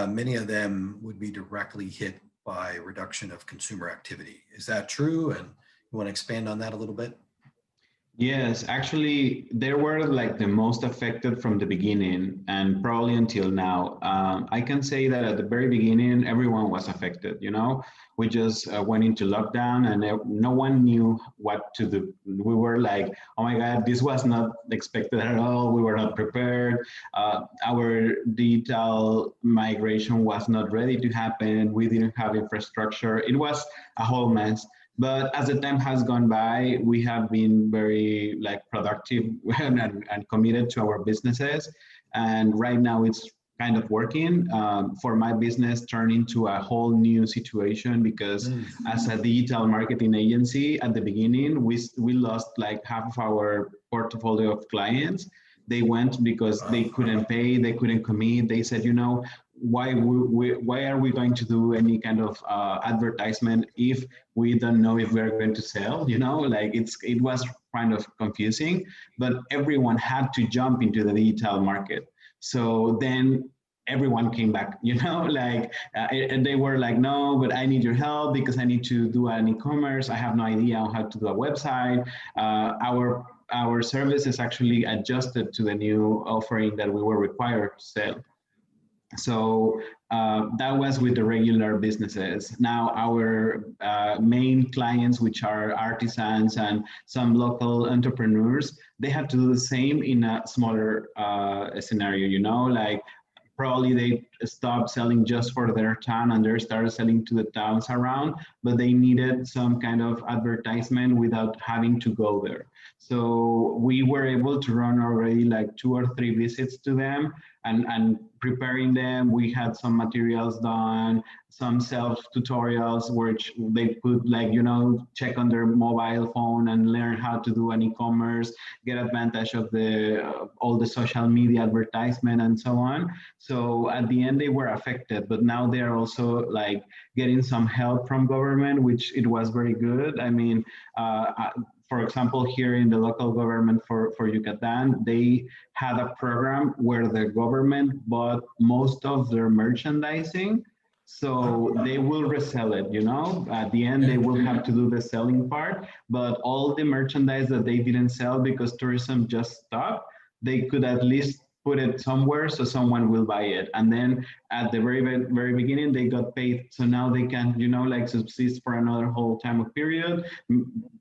many of them would be directly hit by reduction of consumer activity. Is that true? And you want to expand on that a little bit? Yes, actually, they were like the most affected from the beginning and probably until now. I can say that at the very beginning, everyone was affected. We just went into lockdown and no one knew what to do. We were like, oh my God, this was not expected at all. We were not prepared. Our digital migration was not ready to happen. We didn't have infrastructure. It was a whole mess. But as the time has gone by, we have been very productive and committed to our businesses. And right now it's kind of working. For my business, turned into a whole new situation because as a digital marketing agency, at the beginning, we lost like half of our portfolio of clients. They went because they couldn't pay, they couldn't commit. They said, why are we going to do any kind of advertisement if we don't know if we're going to sell? It was kind of confusing, but everyone had to jump into the digital market. So then everyone came back, and they were like, no, but I need your help because I need to do an e-commerce. I have no idea how to do a website. Our service is actually adjusted to the new offering that we were required to sell. So that was with the regular businesses. Now our main clients, which are artisans and some local entrepreneurs, they had to do the same in a smaller scenario, probably they stopped selling just for their town and they started selling to the towns around, but they needed some kind of advertisement without having to go there. So we were able to run already like 2 or 3 visits to them and preparing them. We had some materials done, some self-tutorials which they could check on their mobile phone and learn how to do an e-commerce, get advantage of all the social media advertisement and so on. So at the end they were affected, but now they are also like getting some help from government, which it was very good. I mean, for example, here in the local government for Yucatan, they had a program where the government bought most of their merchandising. So they will resell it, at the end, they will have to do the selling part, but all the merchandise that they didn't sell because tourism just stopped, they could at least put it somewhere so someone will buy it. And then at the very beginning, they got paid. So now they can, subsist for another whole time of period,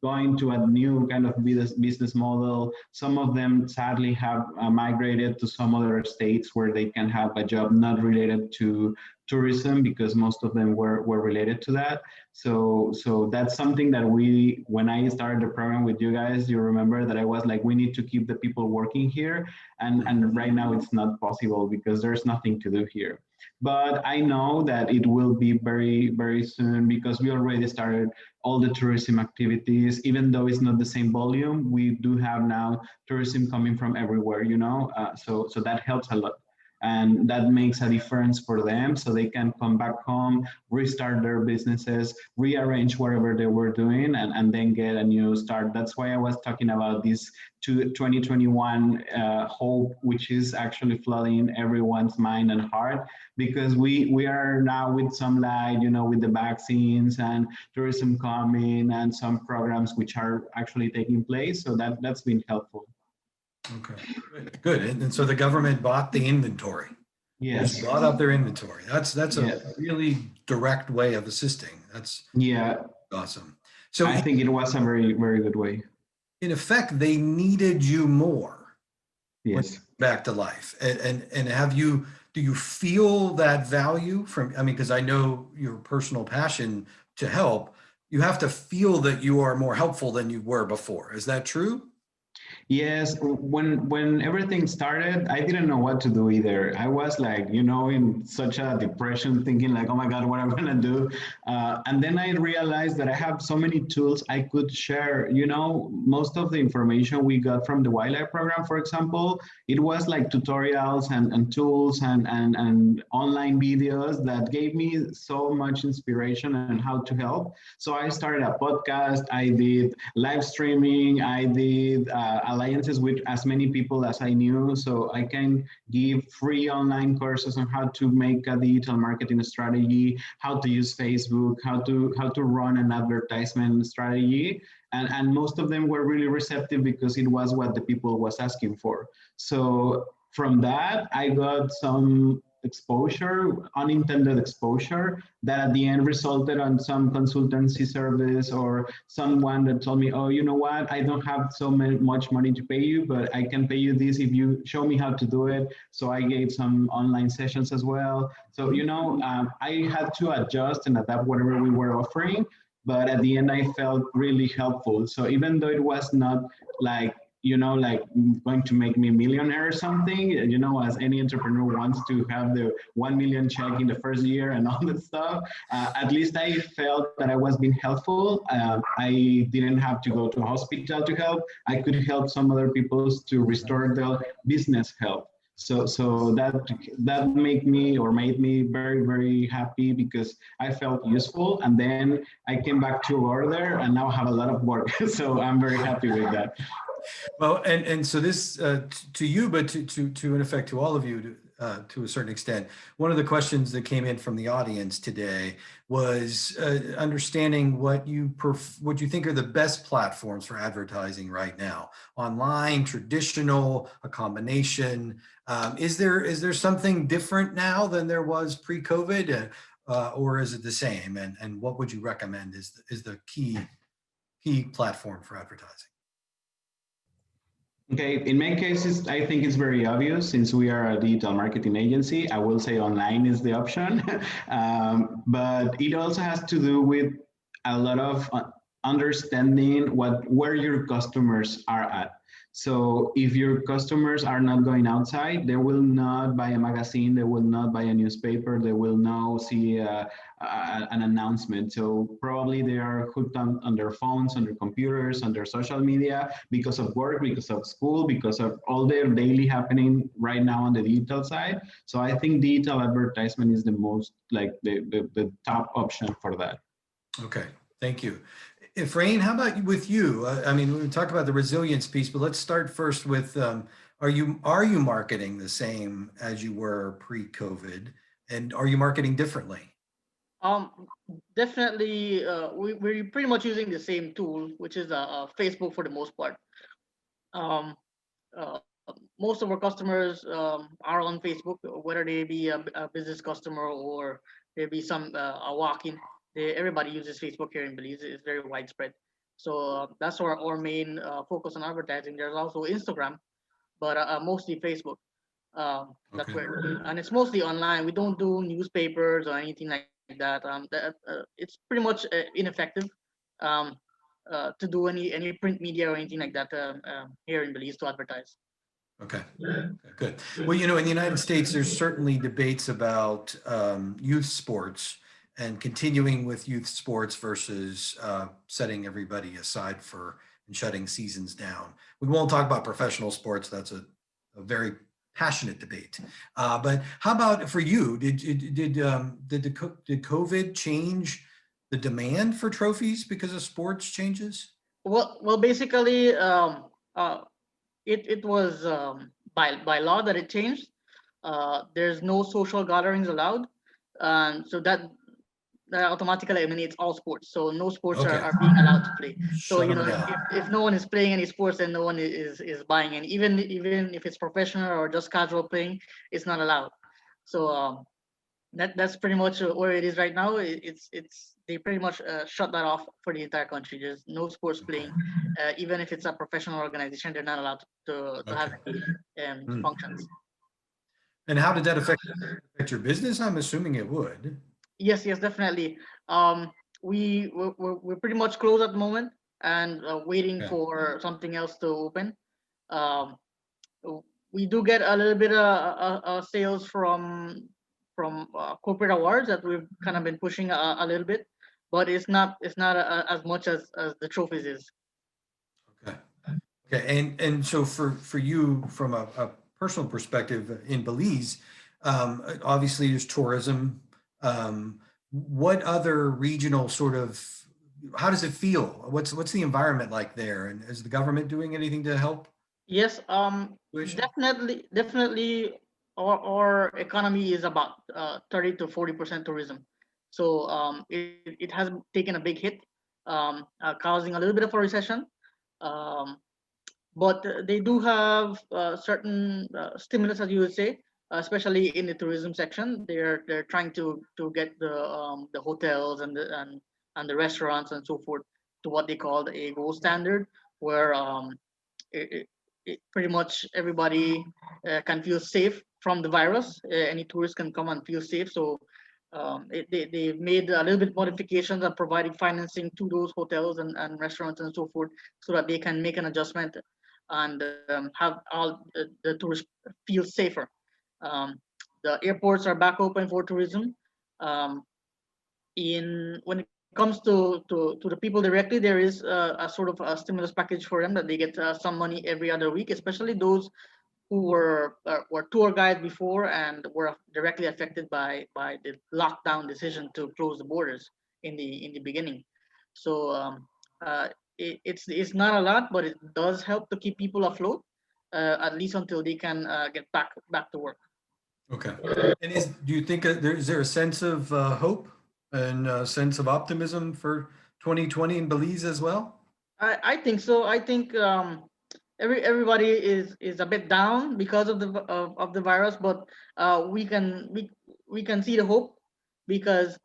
going to a new kind of business model. Some of them sadly have migrated to some other states where they can have a job not related to tourism because most of them were related to that. So that's something that when I started the program with you guys, you remember that I was like, we need to keep the people working here. And right now it's not possible because there's nothing to do here. But I know that it will be very, very soon because we already started all the tourism activities. Even though it's not the same volume, we do have now tourism coming from everywhere, so that helps a lot. And that makes a difference for them so they can come back home, restart their businesses, rearrange whatever they were doing, and then get a new start. That's why I was talking about this 2021 hope, which is actually flooding everyone's mind and heart, because we are now with some light, with the vaccines and tourism coming and some programs which are actually taking place. So that's been helpful. Okay, good. And so the government bought the inventory. Yes. Just bought up their inventory. That's a really direct way of assisting. That's awesome. So I think it was a very, very good way. In effect, they needed you more. Yes. back to life. And do you feel that value from, I mean, because I know your personal passion to help, you have to feel that you are more helpful than you were before. Is that true? Yes, when everything started, I didn't know what to do either. I was like, in such a depression, thinking like, oh my God, what am I gonna do? And then I realized that I have so many tools I could share. Most of the information we got from the Wildlife program, for example, it was like tutorials and tools and online videos that gave me so much inspiration on how to help. So I started a podcast, I did live streaming, I did alliances with as many people as I knew, so I can give free online courses on how to make a digital marketing strategy, how to use Facebook, how to run an advertisement strategy, and most of them were really receptive because it was what the people was asking for. So from that, I got some exposure, unintended exposure, that at the end resulted on some consultancy service or someone that told me, oh, you know what, I don't have so much money to pay you, but I can pay you this if you show me how to do it. So I gave some online sessions as well. So, I had to adjust and adapt whatever we were offering, but at the end I felt really helpful. So even though it was not like going to make me a millionaire or something, as any entrepreneur wants to have the 1 million check in the first year and all that stuff, at least I felt that I was being helpful. I didn't have to go to a hospital to help. I could help some other people to restore their business health. So that made me very, very happy because I felt useful. And then I came back to order and now have a lot of work. So I'm very happy with that. Well, and so this to you, but to in effect to all of you to a certain extent, one of the questions that came in from the audience today was understanding what you think are the best platforms for advertising right now: online, traditional, a combination. Is there something different now than there was pre-COVID, or is it the same? And what would you recommend is the key platform for advertising? Okay, in many cases, I think it's very obvious since we are a digital marketing agency. I will say online is the option, but it also has to do with a lot of understanding where your customers are at. So if your customers are not going outside, they will not buy a magazine, they will not buy a newspaper, they will not see an announcement. So probably they are hooked on their phones, on their computers, on their social media because of work, because of school, because of all their daily happening right now on the digital side. So I think digital advertisement is the most like the top option for that. Okay, thank you. Efrain, how about with you? I mean, we talk about the resilience piece, but let's start first with, are you marketing the same as you were pre-COVID, and are you marketing differently? Definitely, we're pretty much using the same tool, which is Facebook for the most part. Um, uh, Most of our customers are on Facebook, whether they be a business customer or there be some a walk-in. Everybody uses Facebook here in Belize. It's very widespread. So that's our main focus on advertising. There's also Instagram, but mostly Facebook. That's Okay. where, and it's mostly online. We don't do newspapers or anything like that. It's pretty much ineffective um, to do any print media or anything like that here in Belize to advertise. Okay, good. Well, in the United States, there's certainly debates about youth sports and continuing with youth sports versus setting everybody aside and shutting seasons down. We won't talk about professional sports. That's a very passionate debate. But how about for you? Did COVID change the demand for trophies because of sports changes? Well, basically, it was by law that it changed. There's no social gatherings allowed, so that automatically eliminates all sports. So no sports Okay. are being allowed to play. So Shut them down. if no one is playing any sports, then no one is buying, and even if it's professional or just casual playing, it's not allowed. So that's pretty much where it is right now. It's they pretty much shut that off for the entire country. There's no sports playing, even if it's a professional organization. They're not allowed to have any functions. And how did that affect your business? I'm assuming it would. Yes, definitely. We're pretty much closed at the moment and waiting for something else to open. Um, we do get a little bit of sales from corporate awards that we've kind of been pushing a little bit, but it's not as much as the trophies is. Okay, and so for you from a personal perspective in Belize, obviously there's tourism. What other regional sort of, how does it feel? What's the environment like there? And is the government doing anything to help? Yes, definitely. Our economy is about 30 to 40% tourism, so it has taken a big hit, causing a little bit of a recession. But they do have certain stimulus, as you would say, especially in the tourism section. They're trying to get the hotels and the restaurants and so forth to what they call a gold standard, where pretty much everybody can feel safe from the virus. Any tourist can come and feel safe. So they've made a little bit modifications and providing financing to those hotels and restaurants and so forth, so that they can make an adjustment and have all the tourists feel safer. The airports are back open for tourism. When it comes to the people directly, there is a sort of a stimulus package for them, that they get some money every other week, especially those who were tour guides before and were directly affected by the lockdown decision to close the borders in the beginning. So it's not a lot, but it does help to keep people afloat, at least until they can get back to work. Okay. And do you think is there a sense of hope and a sense of optimism for 2020 in Belize as well? I think so. I think everybody is a bit down because of the virus, but we can see the hope, because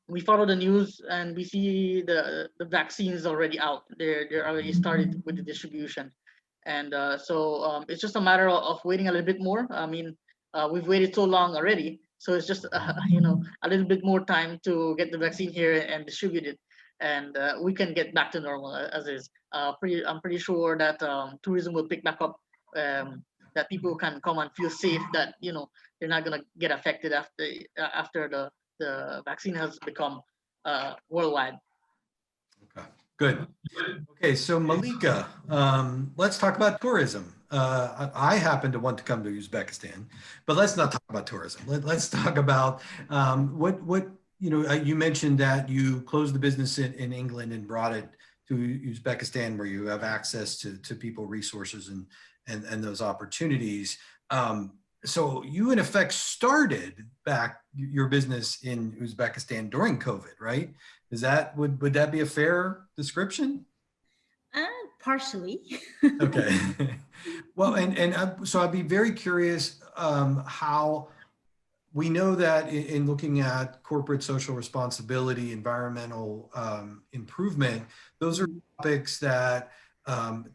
we follow the news and we see the vaccines already out. They're already started with the distribution, and so it's just a matter of waiting a little bit more. I mean, we've waited so long already, so it's just a little bit more time to get the vaccine here and distribute it, and we can get back to normal as is. I'm pretty sure that tourism will pick back up. That people can come and feel safe, that they're not gonna get affected after the vaccine has become worldwide. Okay, good. Okay, so Malika, let's talk about tourism. I happen to want to come to Uzbekistan, but let's not talk about tourism. Let's talk about what you mentioned that you closed the business in England and brought it to Uzbekistan, where you have access to people, resources, and those opportunities. So you in effect started back your business in Uzbekistan during COVID, right? Would that be a fair description? Partially. Okay. Well, so I'd be very curious how we know that in looking at corporate social responsibility, environmental improvement, those are topics that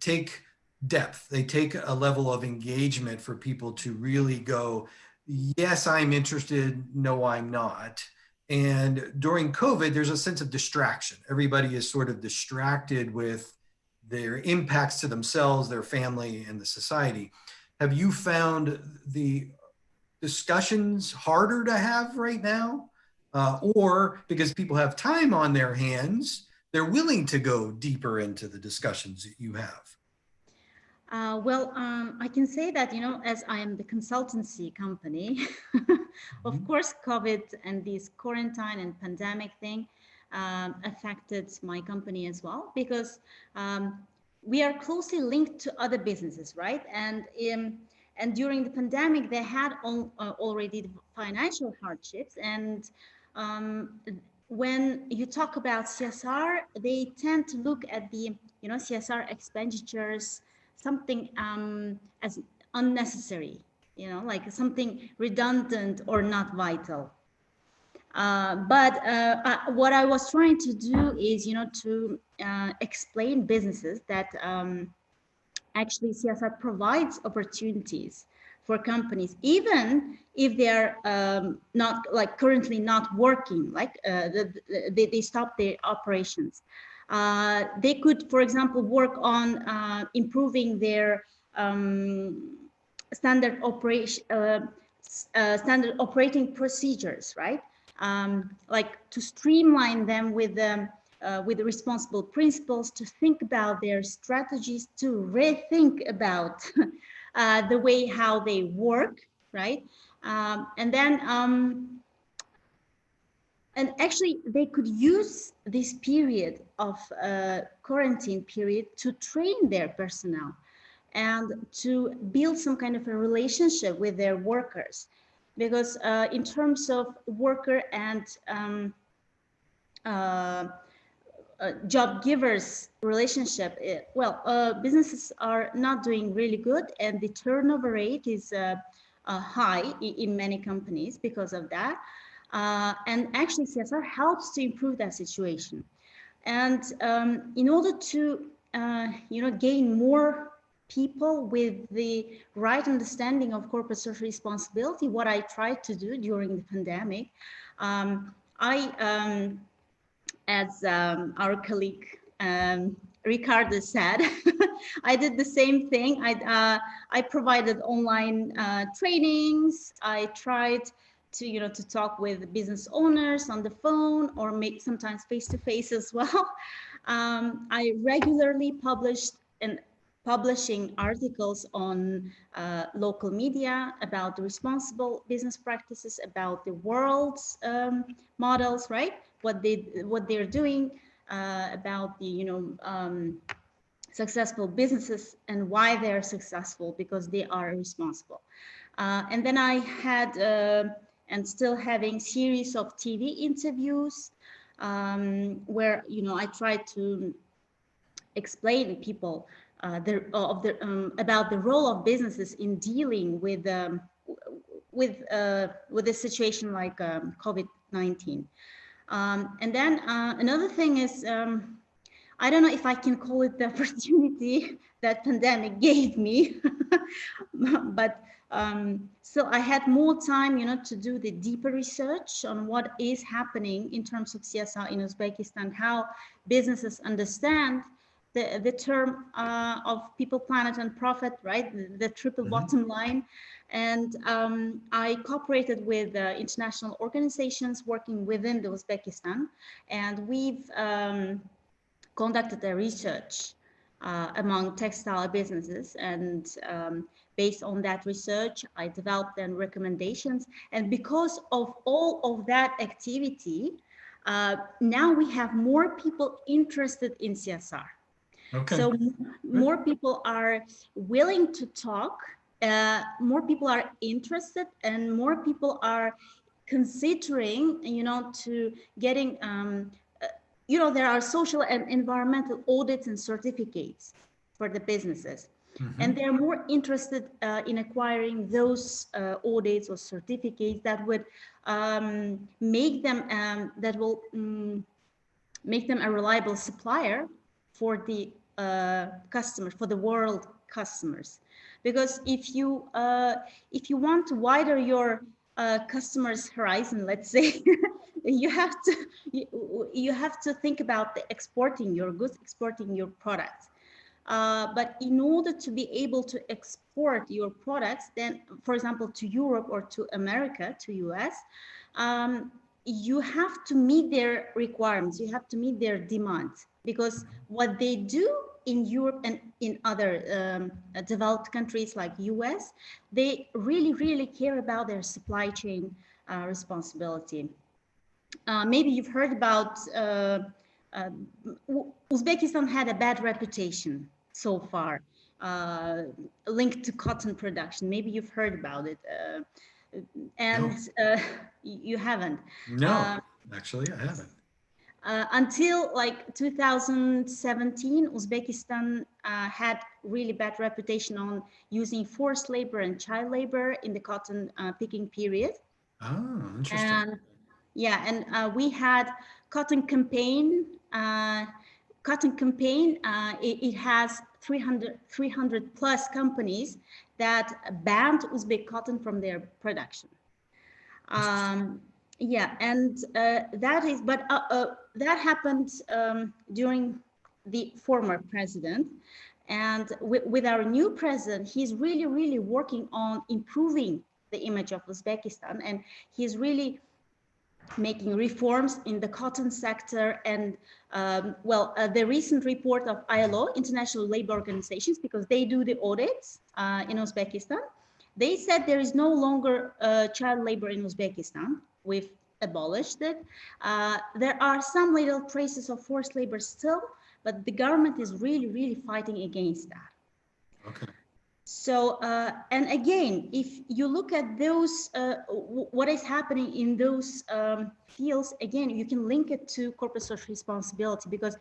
take depth. They take a level of engagement for people to really go, yes, I'm interested. No, I'm not. And during COVID, there's a sense of distraction. Everybody is sort of distracted with their impacts to themselves, their family, and the society. Have you found the discussions harder to have right now? Or because people have time on their hands, they're willing to go deeper into the discussions that you have? I can say that, as I am the consultancy company, of course, COVID and this quarantine and pandemic thing affected my company as well, because we are closely linked to other businesses, right? And during the pandemic, they had already financial hardships. And when you talk about CSR, they tend to look at the CSR expenditures, something as unnecessary, like something redundant or not vital. What I was trying to do is, to explain businesses that actually CSR provides opportunities for companies, even if they are not like currently not working, like they stop their operations. They could, for example, work on improving their standard operating procedures, right? Like to streamline them with the responsible principles, to think about their strategies, to rethink about the way how they work, right? And actually they could use this period of quarantine period to train their personnel and to build some kind of a relationship with their workers. Because in terms of worker and job givers relationship, businesses are not doing really good, and the turnover rate is high in many companies because of that. And actually CSR helps to improve that situation. And in order to gain more people with the right understanding of corporate social responsibility, what I tried to do during the pandemic, as our colleague Ricardo said, I did the same thing. I provided online trainings. I tried to talk with business owners on the phone, or make sometimes face-to-face as well. I regularly publishing articles on local media about the responsible business practices, about the world's models, right? What they're doing, about the successful businesses and why they're successful, because they are responsible. And then I had and still having series of TV interviews where I tried to explain to people about the role of businesses in dealing with a situation like COVID-19. And then another thing is, I don't know if I can call it the opportunity that pandemic gave me, but still I had more time, to do the deeper research on what is happening in terms of CSR in Uzbekistan, how businesses understand the term of people, planet, and profit, right? The triple bottom line. And I cooperated with international organizations working within the Uzbekistan, and we've conducted a research among textile businesses, and based on that research, I developed then recommendations. And because of all of that activity, now we have more people interested in CSR. Okay. So more people are willing to talk, more people are interested, and more people are considering, to getting, there are social and environmental audits and certificates for the businesses. And they're more interested in acquiring those audits or certificates that would make them, make them a reliable supplier for the customers, for the world customers. Because if you want to widen your customers' horizon, let's say, you have to think about the exporting your goods, exporting your products. But in order to be able to export your products, then, for example, to Europe or to America, to US, you have to meet their requirements, you have to meet their demands, because what they do in Europe and in other developed countries like US, they really, really care about their supply chain responsibility. Maybe you've heard about Uzbekistan had a bad reputation so far, linked to cotton production. Maybe you've heard about it. And no. You haven't? No, actually I haven't. Until like 2017, Uzbekistan had really bad reputation on using forced labor and child labor in the cotton picking period. Oh, interesting. Yeah, and we had cotton campaign. It has 300 plus companies that banned Uzbek cotton from their production. Yeah, and that happened during the former president. And with our new president, he's really, really working on improving the image of Uzbekistan, and he's really making reforms in the cotton sector. And the recent report of ILO, International Labor Organizations, because they do the audits in Uzbekistan, they said there is no longer child labor in Uzbekistan. We've abolished it. There are some little traces of forced labor still, but the government is really, really fighting against that. Okay. So, and again, if you look at those, what is happening in those fields, again, you can link it to corporate social responsibility, because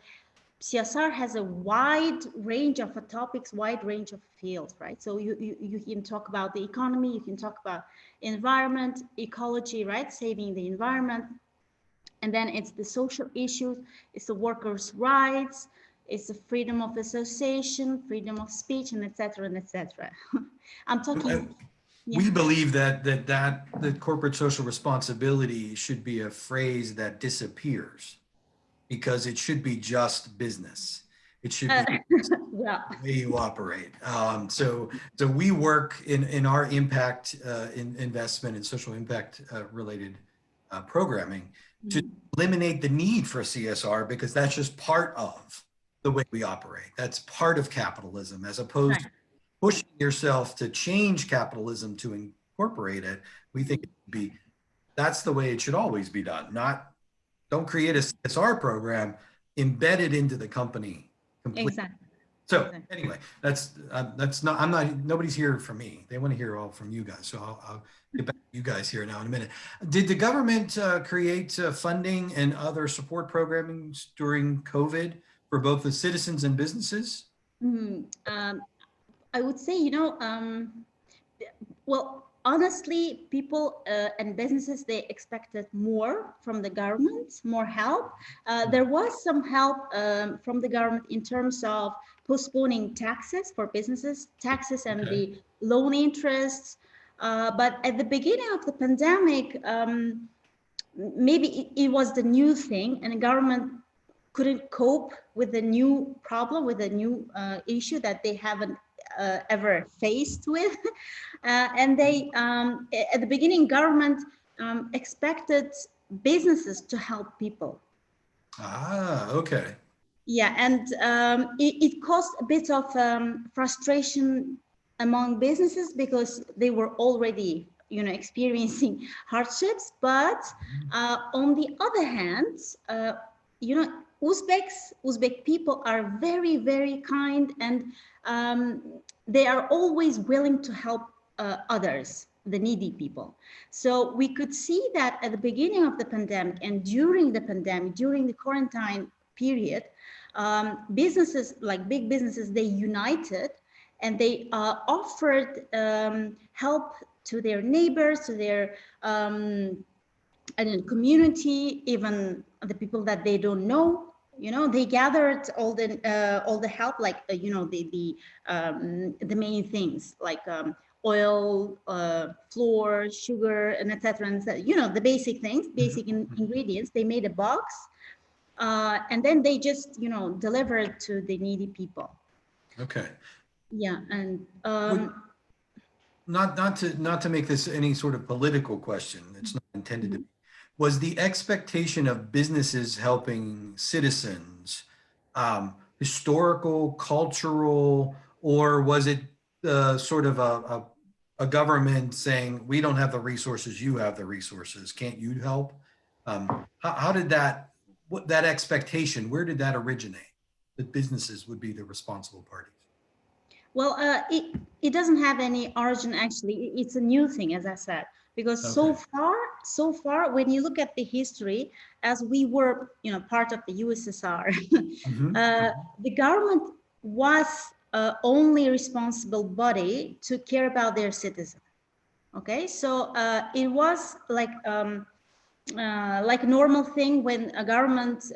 CSR has a wide range of topics, wide range of fields, right? So you can talk about the economy, you can talk about environment, ecology, right? Saving the environment. And then it's the social issues, it's the workers' rights, it's the freedom of association, freedom of speech, and et cetera, and et cetera. I'm talking. We believe that corporate social responsibility should be a phrase that disappears, because it should be just business. It should be yeah. the way you operate. So we work in our impact investment and social impact related programming to eliminate the need for CSR, because that's just part of the way we operate. That's part of capitalism, as opposed to pushing yourself to change capitalism to incorporate it. We think that's the way it should always be done. Don't create a CSR program, embed it into the company completely. Exactly. So anyway, nobody's here for me. They want to hear all from you guys. So I'll get back to you guys here now in a minute. Did the government create funding and other support programming during COVID for both the citizens and businesses? I would say, well, honestly, people and businesses, they expected more from the government, more help. There was some help from the government in terms of postponing taxes for businesses, taxes and the loan interests. But at the beginning of the pandemic, maybe it was the new thing, and the government couldn't cope with the new problem, with the new issue that they haven't ever faced with. And they, at the beginning, government expected businesses to help people. Okay. Yeah, and it caused a bit of frustration among businesses, because they were already, experiencing hardships. But on the other hand, Uzbek people are very, very kind, and they are always willing to help others, the needy people. So we could see that at the beginning of the pandemic and during the pandemic, during the quarantine period, businesses, like big businesses, they united and they offered help to their neighbors, to their community, even the people that they don't know. They gathered all the help, like the main things like oil, flour, sugar, and etc. And the basic things, basic ingredients. They made a box, and then they just delivered to the needy people. Okay. Yeah, and not to make this any sort of political question. It's not intended to be. Was the expectation of businesses helping citizens historical, cultural, or was it sort of a government saying, we don't have the resources, you have the resources, can't you help? How did that expectation, where did that originate? That businesses would be the responsible parties? Well, it doesn't have any origin, actually. It's a new thing, as I said, because so far, when you look at the history, as we were, part of the USSR, the government was only responsible body to care about their citizens. Okay, so it was like like normal thing when a government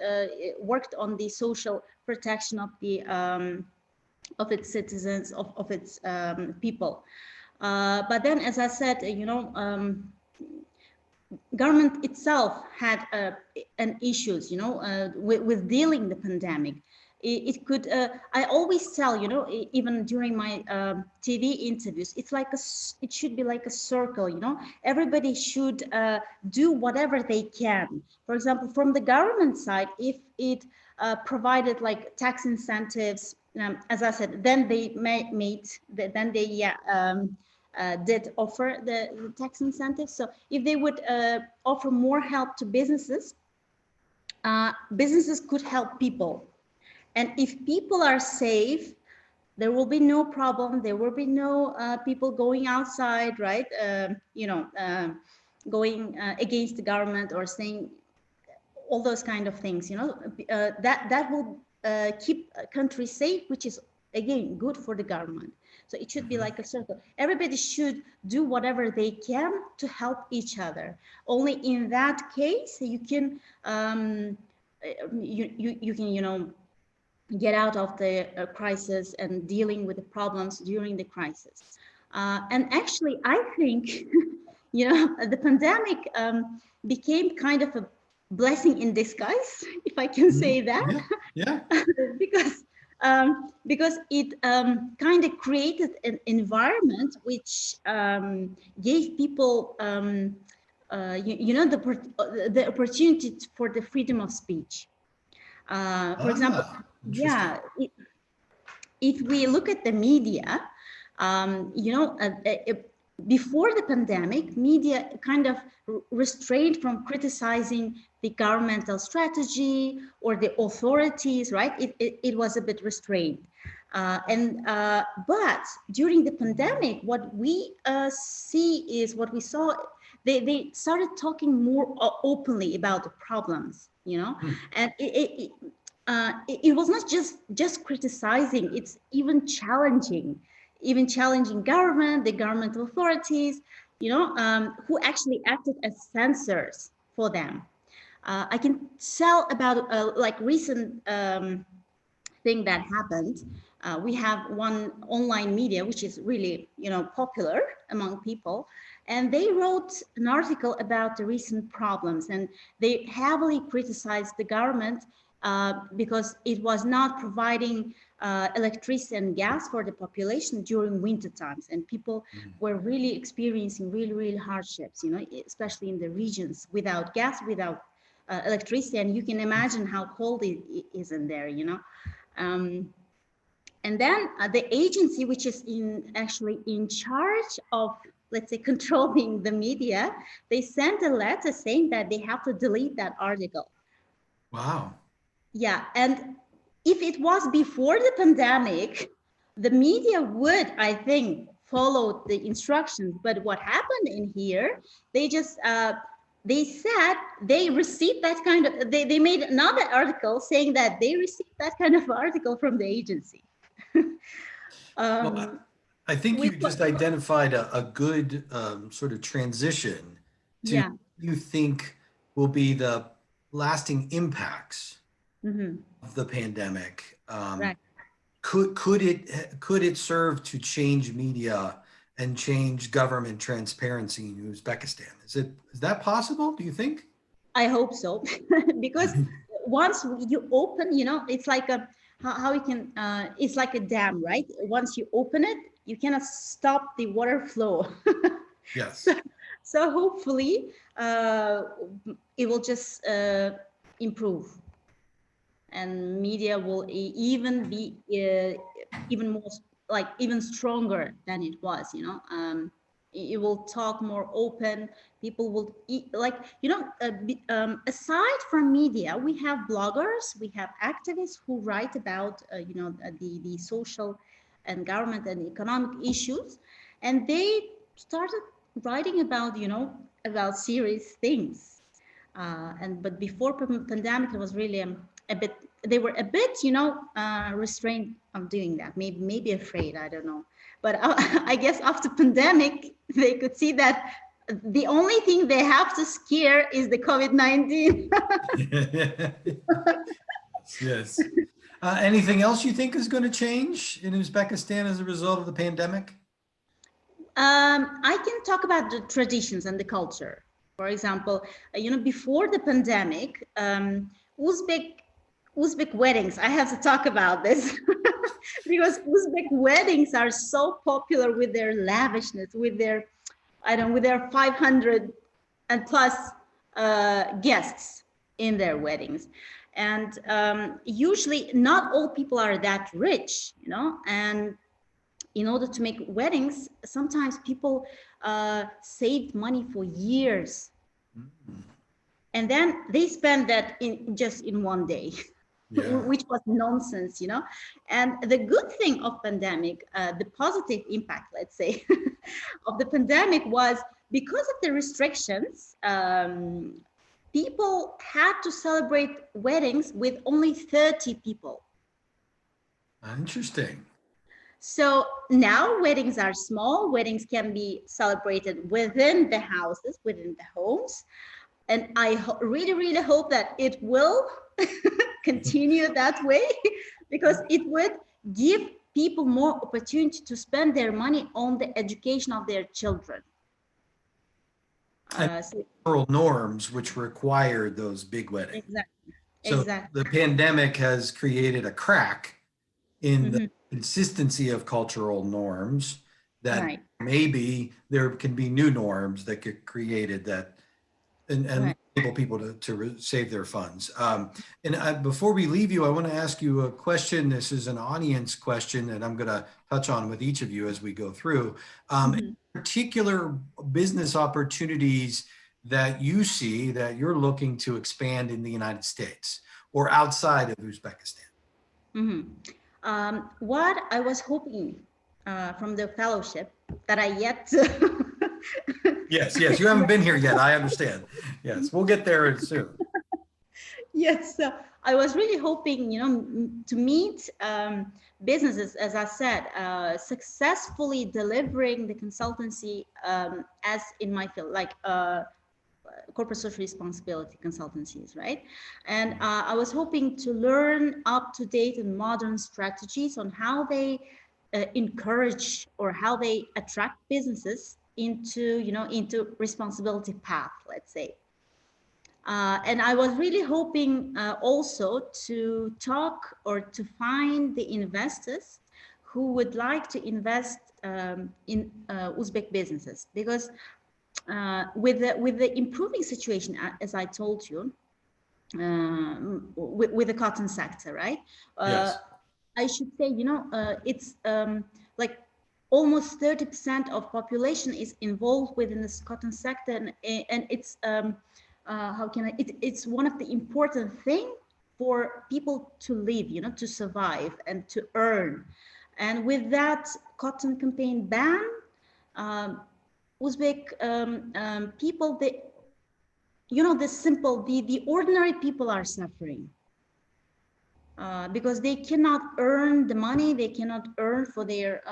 worked on the social protection of the of its citizens, of its people. But then, as I said, government itself had an issues, with dealing the pandemic. It could, I always tell, even during my TV interviews, it's like it should be like a circle, everybody should do whatever they can. For example, from the government side, if it provided like tax incentives, as I said, then they did offer the tax incentives. So if they would offer more help to businesses, businesses could help people. And if people are safe, there will be no problem. There will be no people going outside, right? Going against the government or saying all those kind of things, that will keep a country safe, which is again good for the government. So it should be like a circle. Everybody should do whatever they can to help each other. Only in that case you can you can get out of the crisis and dealing with the problems during the crisis. And actually, I think the pandemic became kind of a blessing in disguise, if I can say that. Yeah. Because it kind of created an environment which gave people, the opportunity for the freedom of speech. For example, if we look at the media, before the pandemic, media kind of restrained from criticizing the governmental strategy or the authorities, right? It was a bit restrained. But during the pandemic, what we what we saw, they started talking more openly about the problems, and it was not just criticizing, it's even challenging government, the government authorities, who actually acted as censors for them. I can tell about like recent thing that happened. We have one online media which is really popular among people, and they wrote an article about the recent problems, and they heavily criticized the government because it was not providing electricity and gas for the population during winter times, and people were really experiencing really hardships, especially in the regions without gas, without electricity, and you can imagine how cold it is in there, and then the agency which is actually in charge of, let's say, controlling the media, they sent a letter saying that they have to delete that article. Wow. Yeah, and if it was before the pandemic, the media would, I think, follow the instructions. But what happened in here, they just, they said they received that kind of, they made another article saying that they received that kind of article from the agency. Well, I think you just identified a good sort of transition to what you think will be the lasting impacts of the pandemic. Right. Could it serve to change media and change government transparency in Uzbekistan? Is that possible, do you think? I hope so, because once you open, it's like how you can, it's like a dam, right? Once you open it, you cannot stop the water flow. Yes. So hopefully it will just improve, and media will even be even more, like even stronger than it was, it will talk more open. People will aside from media, we have bloggers, we have activists who write about the social and government and economic issues, and they started writing about about serious things, but before pandemic it was really they were a bit restrained of doing that, maybe afraid, I don't know. But I guess after pandemic, they could see that The only thing they have to scare is the COVID-19. Yes. Anything else you think is going to change in Uzbekistan as a result of the pandemic? I can talk about the traditions and the culture. For example, before the pandemic, Uzbek weddings, I have to talk about this because Uzbek weddings are so popular with their lavishness, with their 500 and plus guests in their weddings. And usually not all people are that rich, and in order to make weddings, sometimes people saved money for years. And then they spend that just in one day, which was nonsense, And the good thing of pandemic, the positive impact, let's say, of the pandemic was because of the restrictions, people had to celebrate weddings with only 30 people. Interesting. So now weddings are small. Weddings can be celebrated within the houses, within the homes. And I really, really hope that it will continue that way, because it would give people more opportunity to spend their money on the education of their children. Cultural norms which required those big weddings. Exactly. So exactly. the pandemic has created a crack in the consistency of cultural norms that maybe there can be new norms that get created that and enable people to save their funds. And before we leave you, I want to ask you a question. This is an audience question that I'm going to touch on with each of you as we go through. Particular business opportunities that you see that you're looking to expand in the United States or outside of Uzbekistan? What I was hoping from the fellowship that I yet Yes, you haven't been here yet. I understand. Yes, we'll get there soon. Yes, so I was really hoping, to meet businesses, as I said, successfully delivering the consultancy as in my field, like corporate social responsibility consultancies, right? And I was hoping to learn up-to-date and modern strategies on how they encourage or how they attract businesses into responsibility path, let's say. And I was really hoping also to talk or to find the investors who would like to invest in Uzbek businesses, because with the improving situation, as I told you, with the cotton sector, right? Yes. I should say, it's like almost 30% of population is involved within this cotton sector, and it's it's one of the important thing for people to live, to survive and to earn. And with that cotton campaign ban, Uzbek people, the ordinary people are suffering because they cannot earn the money, they cannot earn for their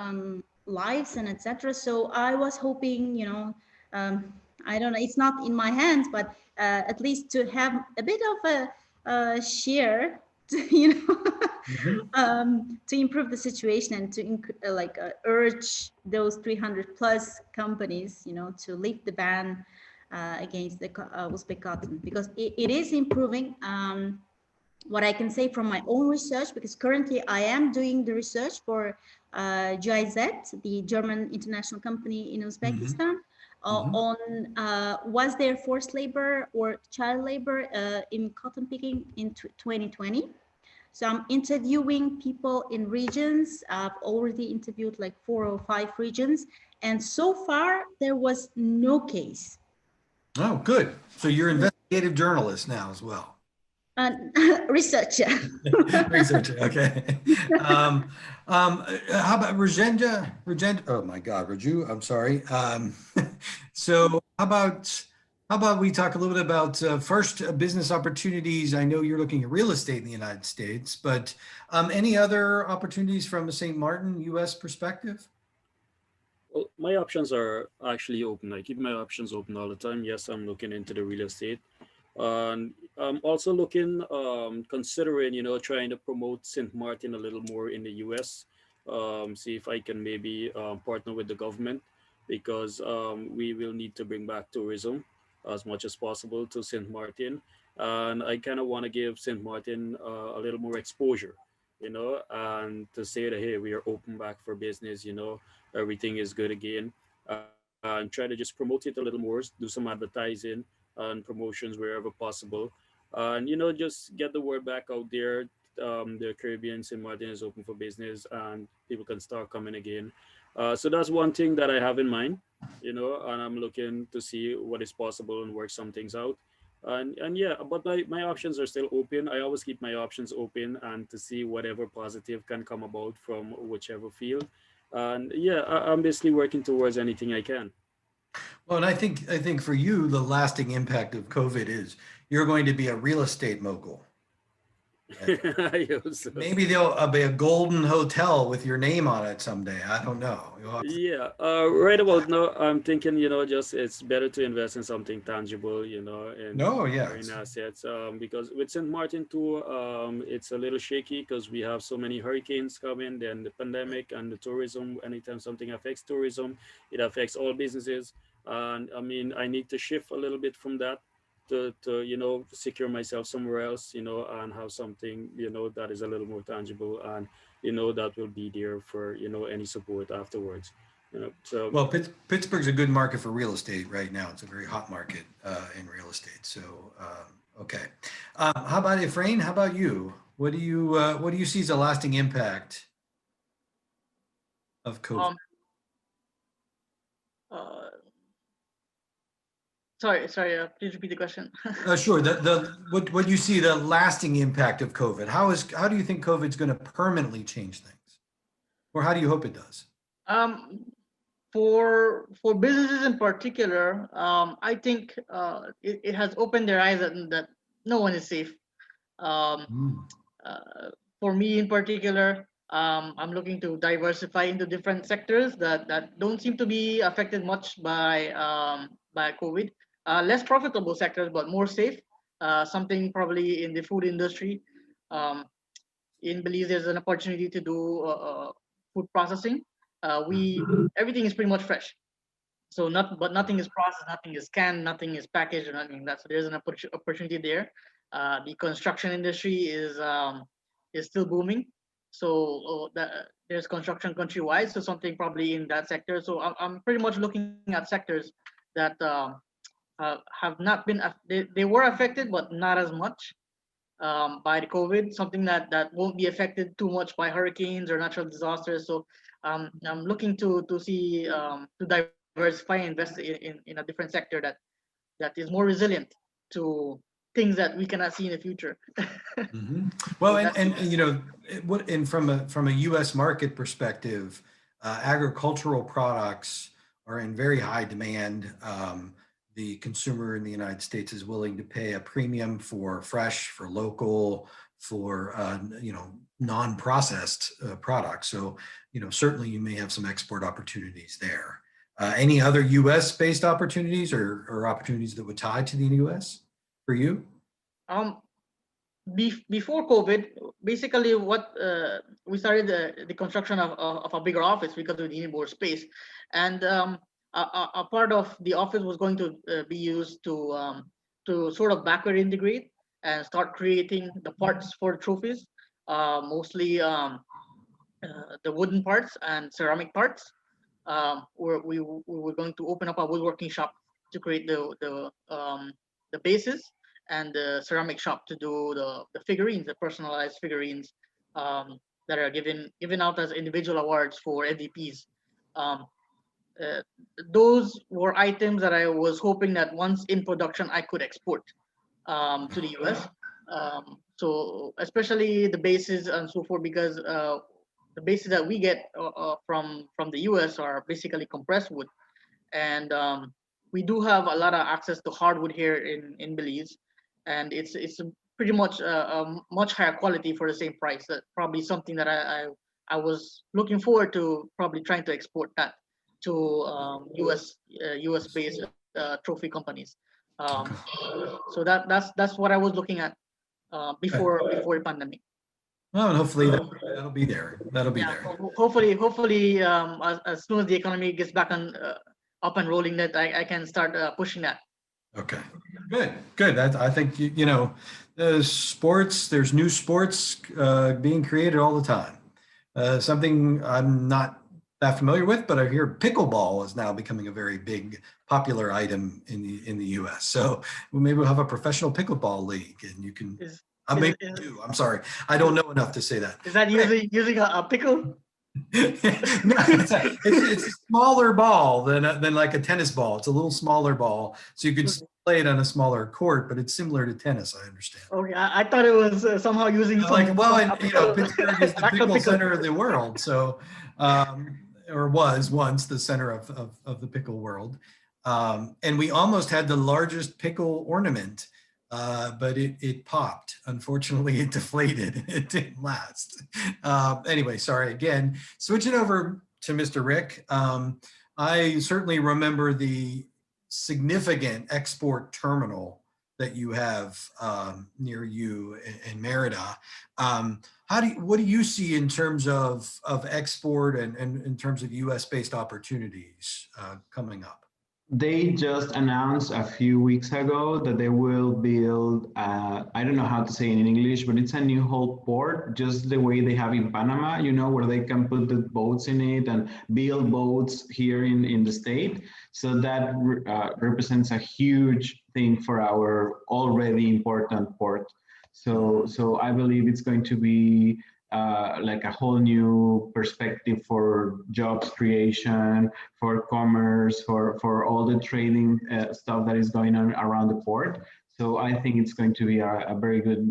lives and etc. So I was hoping, I don't know, it's not in my hands, but at least to have a bit of a share, to, to improve the situation and to urge those 300 plus companies, to lift the ban against the Uzbek cotton, because it is improving. What I can say from my own research, because currently I am doing the research for GIZ, the German international company in Uzbekistan, on was there forced labor or child labor in cotton picking in 2020. So I'm interviewing people in regions. I've already interviewed like 4 or 5 regions, and so far there was no case. Oh, good. So you're an investigative journalist now as well. Researcher. Researcher, okay. How about Rajendra? Oh my God, Raju, I'm sorry. So how about we talk a little bit about first business opportunities? I know you're looking at real estate in the United States, but any other opportunities from a St. Martin, U.S. perspective? Well, my options are actually open. I keep my options open all the time. Yes, I'm looking into the real estate. And I'm also looking, considering, trying to promote St. Martin a little more in the US. See if I can maybe partner with the government because we will need to bring back tourism as much as possible to St. Martin. And I kind of want to give St. Martin a little more exposure, and to say that, hey, we are open back for business, everything is good again. And try to just promote it a little more, do some advertising and promotions wherever possible, and just get the word back out there. The Caribbean St. Martin is open for business, and people can start coming again. So that's one thing that I have in mind, and I'm looking to see what is possible and work some things out. And yeah, but my options are still open. I always keep my options open and to see whatever positive can come about from whichever field. And yeah, I'm basically working towards anything I can. Well, and I think for you, the lasting impact of COVID is you're going to be a real estate mogul. I hope so. Maybe there'll be a golden hotel with your name on it someday. I don't know. Yeah, right about now, I'm thinking, just it's better to invest in something tangible, in No, yeah. acquiring assets. Because with St. Martin too, it's a little shaky because we have so many hurricanes coming, then the pandemic and the tourism. Anytime something affects tourism, it affects all businesses. And I mean, I need to shift a little bit from that to secure myself somewhere else, and have something, that is a little more tangible and that will be there for any support afterwards. So Well, Pittsburgh's a good market for real estate right now. It's a very hot market in real estate. So, okay. How about Efrain? How about you? What do you see as a lasting impact of COVID? Um, uh, sorry. Please repeat the question. Sure. What do you see the lasting impact of COVID? How do you think COVID's going to permanently change things, or how do you hope it does? Um, for businesses in particular, I think it has opened their eyes that no one is safe. Um, Mm. for me in particular, I'm looking to diversify into different sectors that don't seem to be affected much by COVID. Less profitable sectors, but more safe. Something probably in the food industry. Um, in Belize, there's an opportunity to do food processing. We Everything is pretty much fresh. So nothing is processed, nothing is scanned, nothing is packaged, or nothing like that. So there's an opportunity there. The construction industry is still booming. So there's construction countrywide. So something probably in that sector. So I'm pretty much looking at sectors that have not been they were affected, but not as much by the COVID. Something that won't be affected too much by hurricanes or natural disasters. So I'm looking to see to diversify and invest in a different sector that is more resilient to things that we cannot see in the future. Mhm. Well, So and that's and from a U.S. market perspective, agricultural products are in very high demand. The consumer in the United States is willing to pay a premium for fresh, for local, for non-processed products. So, certainly you may have some export opportunities there. Any other U.S. based opportunities or opportunities that would tie to the U.S. for you? um before COVID, basically what we started the construction of a bigger office because we needed more space, and a part of the office was going to be used to sort of backward integrate and start creating the parts for the trophies, mostly the wooden parts and ceramic parts. Where we were going to open up a woodworking shop to create the bases, and the ceramic shop to do the figurines, the personalized figurines that are given out as individual awards for MVPs. Um, uh, those were items that I was hoping that once in production I could export to the US. So especially the bases and so forth, because the bases that we get from the US are basically compressed wood, and we do have a lot of access to hardwood here in Belize, and it's pretty much a much higher quality for the same price. That probably something that I was looking forward to probably trying to export that. US based trophy companies. So that's what I was looking at before the pandemic. Well, and hopefully that'll be there. That'll be Yeah, there. hopefully, as soon as the economy gets back on up and rolling, that I can start pushing that. Okay, good. I think sports. There's new sports being created all the time. Something I'm not that familiar with, but I hear pickleball is now becoming a very big, popular item in the U.S. So maybe we'll have a professional pickleball league, and you can. I'm sorry, I don't know enough to say that. Is that using a pickle? No, it's a smaller ball than like a tennis ball. It's a little smaller ball, so you could play it on a smaller court, but it's similar to tennis. I understand. Okay, I thought it was somehow using Pittsburgh is the pickle center of the world, so or was once the center of the pickle world, and we almost had the largest pickle ornament. But it popped. Unfortunately, it deflated. It didn't last. Anyway, sorry again. Switching over to Mr. Rick, I certainly remember the significant export terminal that you have near you in Merida. What do you see in terms of export and in terms of U.S.-based opportunities coming up? They just announced a few weeks ago that they will build, I don't know how to say it in English, but it's a new whole port, just the way they have in Panama, where they can put the boats in it and build boats here in the state. So that represents a huge thing for our already important port. So I believe it's going to be like a whole new perspective for jobs creation, for commerce, for all the trading stuff that is going on around the port. So I think it's going to be a very good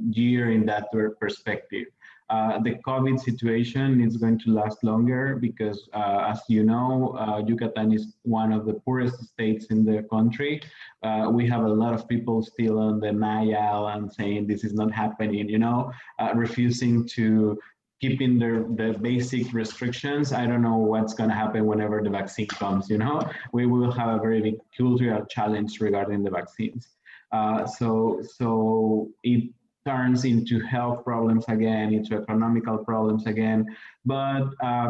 year in that perspective. The COVID situation is going to last longer because, as you know, Yucatan is one of the poorest states in the country. We have a lot of people still on the denial and saying this is not happening, refusing to keep in the basic restrictions. I don't know what's going to happen whenever the vaccine comes, We will have a very big cultural challenge regarding the vaccines. So it turns into health problems again, into economical problems again. But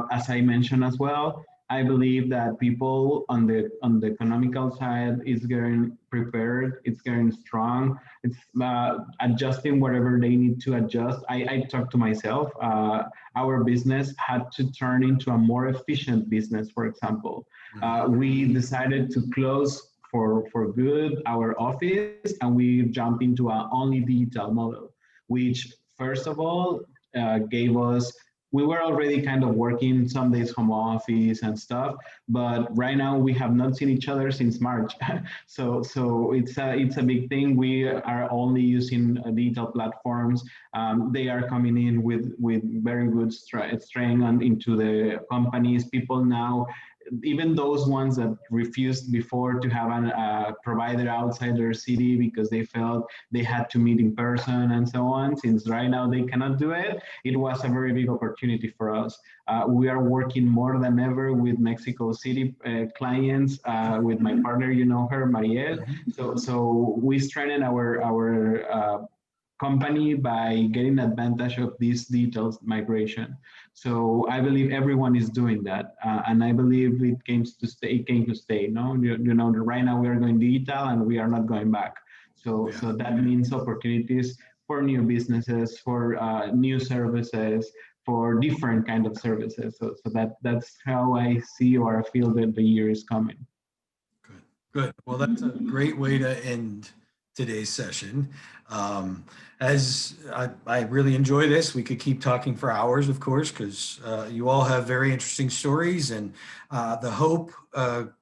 as I mentioned as well, I believe that people on the economical side is getting prepared, it's getting strong, it's adjusting whatever they need to adjust. I talk to myself, our business had to turn into a more efficient business, for example. We decided to close for good our office, and we jumped into an only digital model, which first of all gave us, we were already kind of working some days home office and stuff, but right now we have not seen each other since March. So it's a big thing. We are only using digital platforms. They are coming in with very good strength into the companies. People now, even those ones that refused before to have a provider outside their city because they felt they had to meet in person and so on, since right now they cannot do it, it was a very big opportunity for us. We are working more than ever with Mexico City clients, with my partner, her, Mariel. So we strengthen our company by getting advantage of this digital migration. So I believe everyone is doing that, and I believe it came to stay. No, right now we are going digital and we are not going back. So that means opportunities for new businesses, for new services, for different kind of services. So that's how I see or I feel that the year is coming. Good. Well, that's a great way to end today's session. As I really enjoy this, we could keep talking for hours, of course, because you all have very interesting stories, and the hope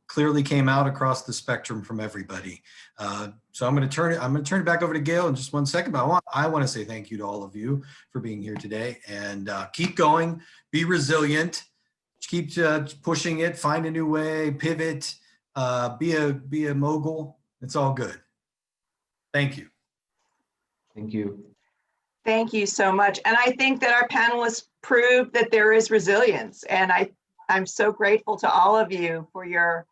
clearly came out across the spectrum from everybody. So I'm going to turn it back over to Gail in just one second. But I want to say thank you to all of you for being here today, and keep going, be resilient, keep pushing it, find a new way, pivot, be a mogul. It's all good. Thank you. Thank you. Thank you so much. And I think that our panelists proved that there is resilience. And I I'm so grateful to all of you for your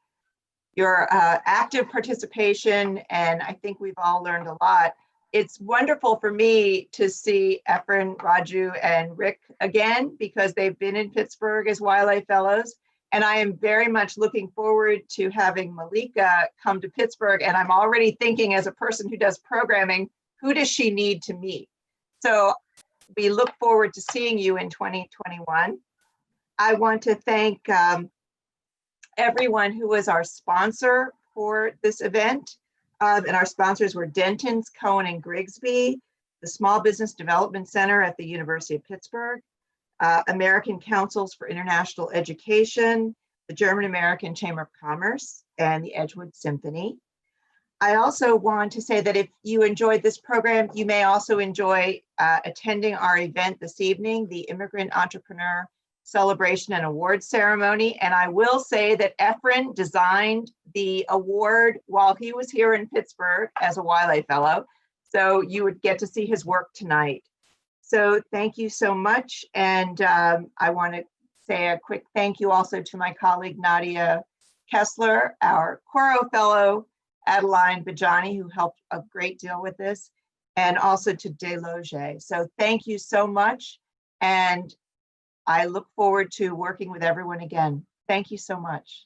active participation, and I think we've all learned a lot. It's wonderful for me to see Efren, Raju, and Rick again because they've been in Pittsburgh as Wildlife Fellows, and I am very much looking forward to having Malika come to Pittsburgh, and I'm already thinking as a person who does programming, who does she need to meet? So we look forward to seeing you in 2021. I want to thank everyone who was our sponsor for this event. And our sponsors were Denton's, Cohen and Grigsby, the Small Business Development Center at the University of Pittsburgh, American Councils for International Education, the German American Chamber of Commerce, and the Edgewood Symphony. I also want to say that if you enjoyed this program, you may also enjoy attending our event this evening, the Immigrant Entrepreneur Celebration and Award Ceremony. And I will say that Efren designed the award while he was here in Pittsburgh as a Wildlife Fellow. So you would get to see his work tonight. So thank you so much. And I want to say a quick thank you also to my colleague, Nadia Kessler, our Coro Fellow, Adeline Bajani, who helped a great deal with this, and also to Deloge. So thank you so much. And I look forward to working with everyone again. Thank you so much.